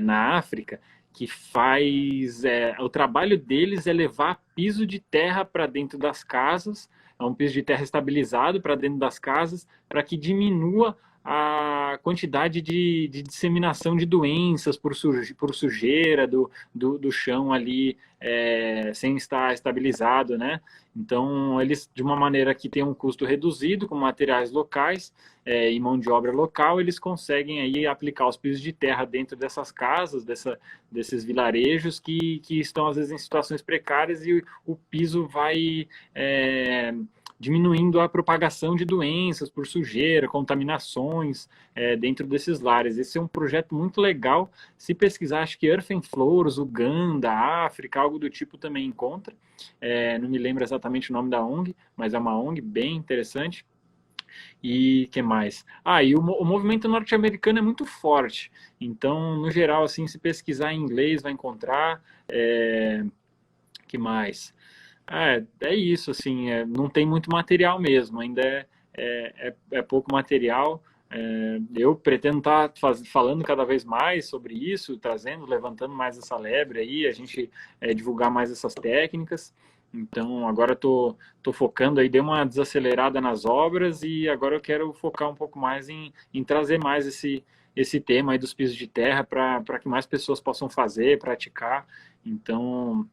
na África, que faz. O trabalho deles é levar piso de terra para dentro das casas, é um piso de terra estabilizado para dentro das casas, para que diminua a quantidade de disseminação de doenças por sujeira do chão ali sem estar estabilizado, né? Então, eles, de uma maneira que tem um custo reduzido, com materiais locais e mão de obra local, eles conseguem aí aplicar os pisos de terra dentro dessas casas, desses vilarejos que estão, às vezes, em situações precárias e o piso vai diminuindo a propagação de doenças por sujeira, contaminações dentro desses lares. Esse é um projeto muito legal. Se pesquisar, acho que Earth and Flowers, Uganda, África, algo do tipo também encontra. Não me lembro exatamente o nome da ONG, mas é uma ONG bem interessante. E que mais? E o movimento norte-americano é muito forte. Então, no geral, assim, se pesquisar em inglês, vai encontrar. Que mais? É isso, assim, não tem muito material mesmo, ainda é pouco material. Eu pretendo estar falando cada vez mais sobre isso, trazendo, levantando mais essa lebre aí, a gente divulgar mais essas técnicas. Então, agora tô focando aí, dei uma desacelerada nas obras e agora eu quero focar um pouco mais em trazer mais esse tema aí dos pisos de terra para que mais pessoas possam fazer, praticar. Então,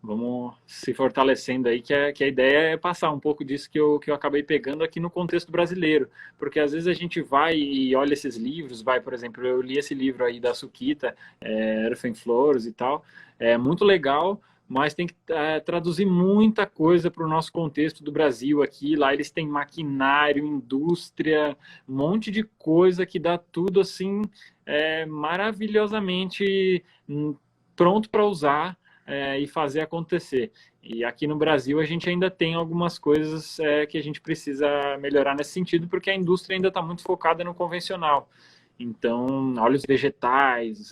vamos se fortalecendo aí, que a ideia é passar um pouco disso que eu acabei pegando aqui no contexto brasileiro, porque às vezes a gente vai e olha esses livros, por exemplo, eu li esse livro aí da Sukita, Earth and Flowers e tal, é muito legal, mas tem que traduzir muita coisa para o nosso contexto do Brasil aqui, lá eles têm maquinário, indústria, um monte de coisa que dá tudo assim, maravilhosamente pronto para usar, e fazer acontecer. E aqui no Brasil a gente ainda tem algumas coisas que a gente precisa melhorar nesse sentido, porque a indústria ainda está muito focada no convencional. Então, óleos vegetais,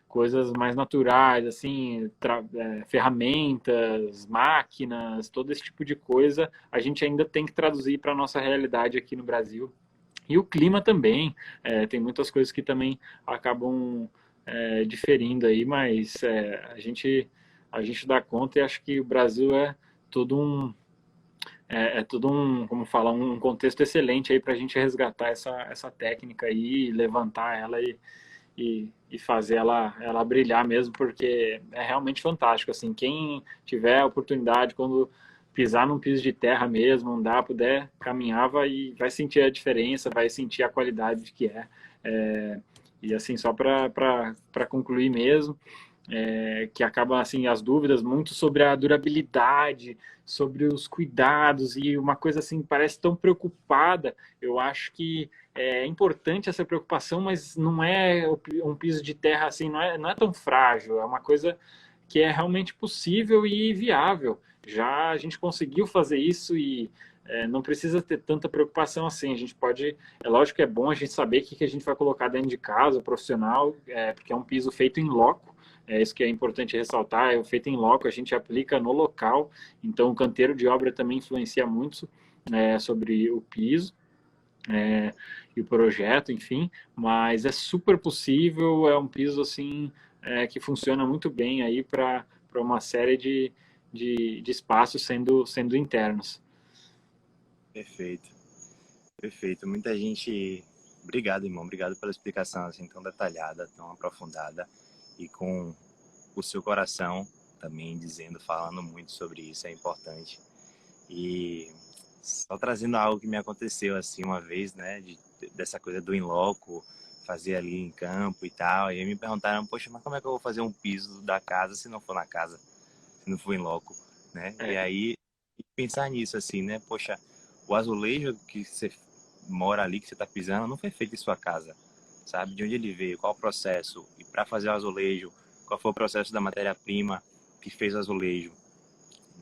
coisas mais naturais, assim, ferramentas, máquinas, todo esse tipo de coisa, a gente ainda tem que traduzir para a nossa realidade aqui no Brasil. E o clima também, tem muitas coisas que também acabam diferindo aí, mas a gente dá conta e acho que o Brasil todo um, todo um, como fala, um contexto excelente aí para a gente resgatar essa técnica aí, levantar ela e fazer ela brilhar mesmo, porque é realmente fantástico, assim, quem tiver a oportunidade, quando pisar num piso de terra mesmo, andar, puder, caminhar, vai sentir a diferença, vai sentir a qualidade que e assim, só para concluir mesmo, que acaba assim as dúvidas muito sobre a durabilidade, sobre os cuidados e uma coisa assim parece tão preocupada. Eu acho que é importante essa preocupação, mas não é um piso de terra assim, não é tão frágil. É uma coisa que é realmente possível e viável. Já a gente conseguiu fazer isso e não precisa ter tanta preocupação assim. A gente pode, é lógico que é bom a gente saber o que a gente vai colocar dentro de casa, profissional, porque é um piso feito em loco. É isso que é importante ressaltar, é feito em loco, a gente aplica no local, então o canteiro de obra também influencia muito sobre o piso e o projeto, enfim, mas é super possível, é um piso assim que funciona muito bem aí para uma série de espaços sendo internos. Perfeito, perfeito. Muita gente. Obrigado, irmão. Obrigado pela explicação assim tão detalhada, tão aprofundada e com o seu coração também dizendo, falando muito sobre isso, é importante. E só trazendo algo que me aconteceu assim uma vez, né, dessa coisa do in loco, fazer ali em campo e tal. E aí me perguntaram, poxa, mas como é que eu vou fazer um piso da casa se não for na casa, se não for in loco, né? E É, aí pensar nisso assim, né? Poxa, o azulejo que você mora ali, que você está pisando, não foi feito em sua casa, sabe? De onde ele veio, qual o processo, e para fazer o azulejo, qual foi o processo da matéria-prima que fez o azulejo,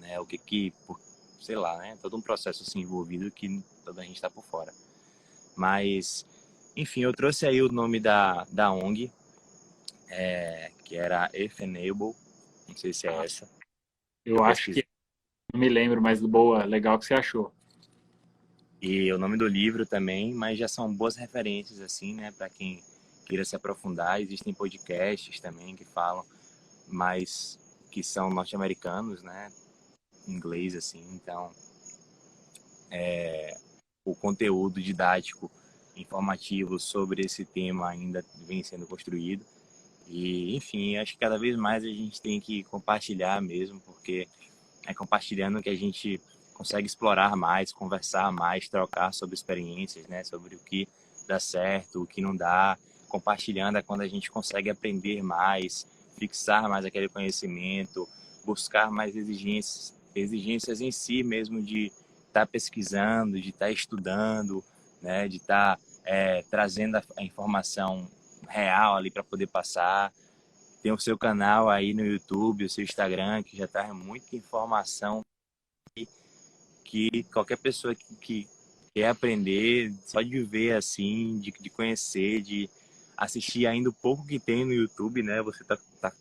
né? Sei lá, né? Todo um processo assim envolvido que toda a gente está por fora. Mas, enfim, eu trouxe aí o nome da ONG, que era Earth Enable, não sei se é ah, essa. Eu eu acho pesquisei. que não me lembro, mas boa, legal que você achou. E o nome do livro também, mas já são boas referências, assim, né, para quem queira se aprofundar. Existem podcasts também que falam, mas que são norte-americanos, né, em inglês, assim. Então, o conteúdo didático, informativo sobre esse tema ainda vem sendo construído. E, enfim, acho que cada vez mais a gente tem que compartilhar mesmo, porque é compartilhando que a gente consegue explorar mais, conversar mais, trocar sobre experiências, né? Sobre o que dá certo, o que não dá. Compartilhando é quando a gente consegue aprender mais, fixar mais aquele conhecimento, buscar mais exigências em si mesmo de estar pesquisando, de estar estudando, né? De estar trazendo a informação real ali para poder passar. Tem o seu canal aí no YouTube, o seu Instagram, que já traz muita informação que qualquer pessoa que quer aprender, só de ver assim, de conhecer, de assistir ainda o pouco que tem no YouTube, né? Você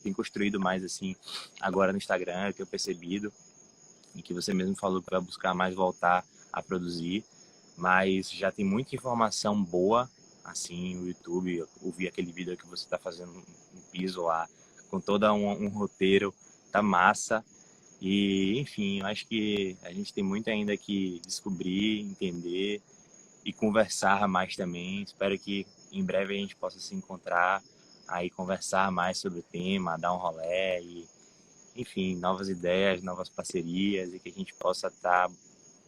tem construído mais assim agora no Instagram, eu tenho percebido, e que você mesmo falou que vai buscar mais voltar a produzir, mas já tem muita informação boa assim no YouTube. Eu vi aquele vídeo que você está fazendo um piso lá com todo um roteiro, tá massa. E enfim, eu acho que a gente tem muito ainda que descobrir, entender e conversar mais também. Espero que em breve a gente possa se encontrar, aí conversar mais sobre o tema, dar um rolê e, enfim, novas ideias, novas parcerias, e que a gente possa estar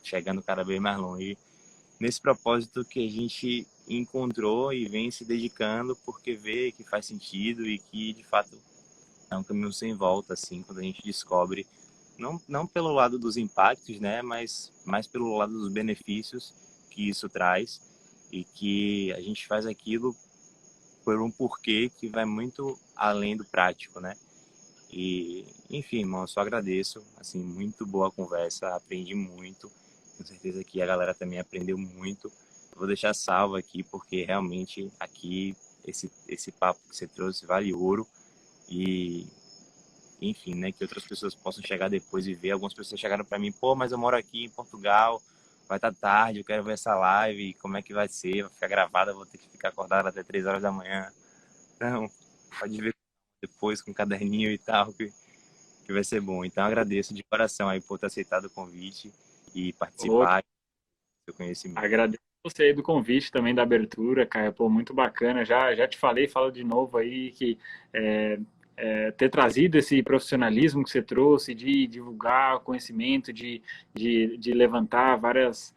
chegando cada vez mais longe nesse propósito que a gente encontrou e vem se dedicando porque vê que faz sentido e que de fato é um caminho sem volta, assim, quando a gente descobre, não pelo lado dos impactos, né, mas mais pelo lado dos benefícios que isso traz, e que a gente faz aquilo por um porquê que vai muito além do prático, né? E, enfim, irmão, eu só agradeço, assim, muito boa a conversa, aprendi muito, com certeza que a galera também aprendeu muito. Eu vou deixar salvo aqui, porque realmente aqui esse papo que você trouxe vale ouro, e enfim, né, que outras pessoas possam chegar depois e ver. Algumas pessoas chegaram para mim, pô, mas eu moro aqui em Portugal, vai estar tarde, eu quero ver essa live, como é que vai ser, vai ficar gravada, vou ter que ficar acordado até 3 horas da manhã. Então, pode ver depois com um caderninho e tal, que vai ser bom. Então, agradeço de coração aí por ter aceitado o convite e Ô, participar do seu conhecimento. agradeço você aí do convite também, da abertura, cara. Pô, muito bacana. Já te falei, falo de novo aí que é, ter trazido esse profissionalismo que você trouxe de divulgar o conhecimento, de levantar várias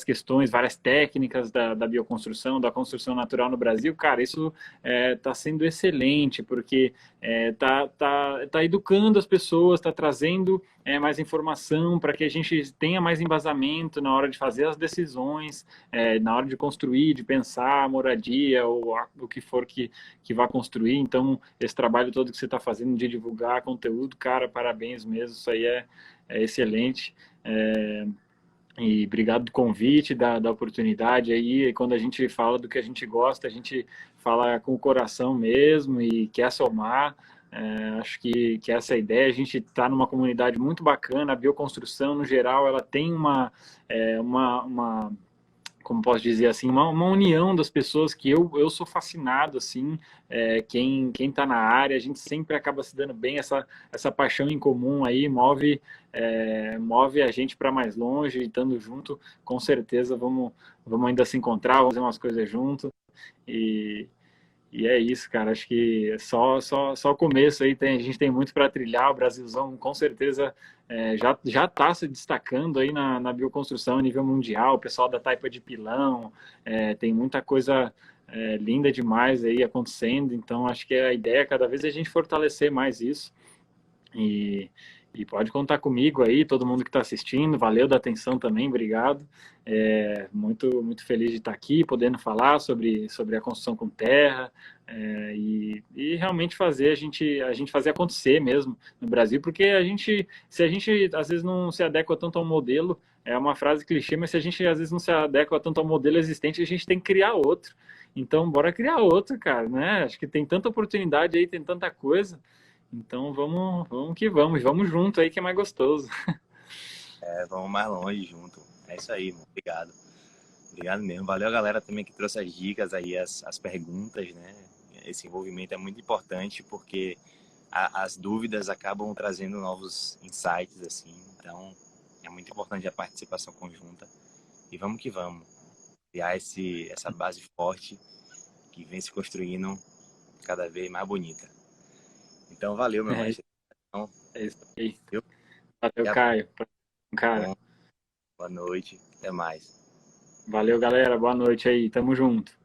questões, várias técnicas da bioconstrução, da construção natural no Brasil, cara, isso está sendo excelente, porque tá educando as pessoas, está trazendo mais informação para que a gente tenha mais embasamento na hora de fazer as decisões, na hora de construir, de pensar a moradia ou o que for que vá construir. Então, esse trabalho todo que você está fazendo de divulgar conteúdo, cara, parabéns mesmo, isso aí é excelente. E obrigado do convite, da oportunidade aí. E quando a gente fala do que a gente gosta, a gente fala com o coração mesmo e quer somar. Acho que essa é a ideia. A gente está numa comunidade muito bacana. A bioconstrução, no geral, ela tem uma como posso dizer assim, uma união das pessoas que eu sou fascinado, assim, quem está na área, a gente sempre acaba se dando bem, essa paixão em comum aí move a gente para mais longe, e estando junto, com certeza vamos ainda se encontrar, vamos fazer umas coisas juntos, e, e é isso, cara. Acho que só o começo aí a gente tem muito para trilhar. O Brasilzão, com certeza, já está se destacando aí na bioconstrução a nível mundial. O pessoal da taipa de pilão, tem muita coisa linda demais aí acontecendo. Então, acho que a ideia é cada vez a gente fortalecer mais isso. E, e pode contar comigo aí, todo mundo que está assistindo. Valeu da atenção também, obrigado. Muito feliz de estar aqui, podendo falar sobre a construção com terra e realmente fazer a gente fazer acontecer mesmo no Brasil, porque se a gente às vezes não se adequa tanto ao modelo, é uma frase clichê, mas se a gente às vezes não se adequa tanto ao modelo existente, a gente tem que criar outro. Então, bora criar outro, cara, né? Acho que tem tanta oportunidade aí, tem tanta coisa. Então vamos que vamos junto aí que é mais gostoso. Vamos mais longe junto. É isso aí, irmão. Obrigado. Obrigado mesmo. Valeu a galera também que trouxe as dicas aí, as perguntas, né? Esse envolvimento é muito importante porque as dúvidas acabam trazendo novos insights, assim. Então, é muito importante a participação conjunta. E vamos que vamos. Criar essa base forte que vem se construindo cada vez mais bonita. Então, valeu, meu É, mestre. Então, é isso aí. viu? Valeu, Até a Caio. Cara, próxima. Boa noite. Até mais. valeu, galera. Boa noite aí. Tamo junto.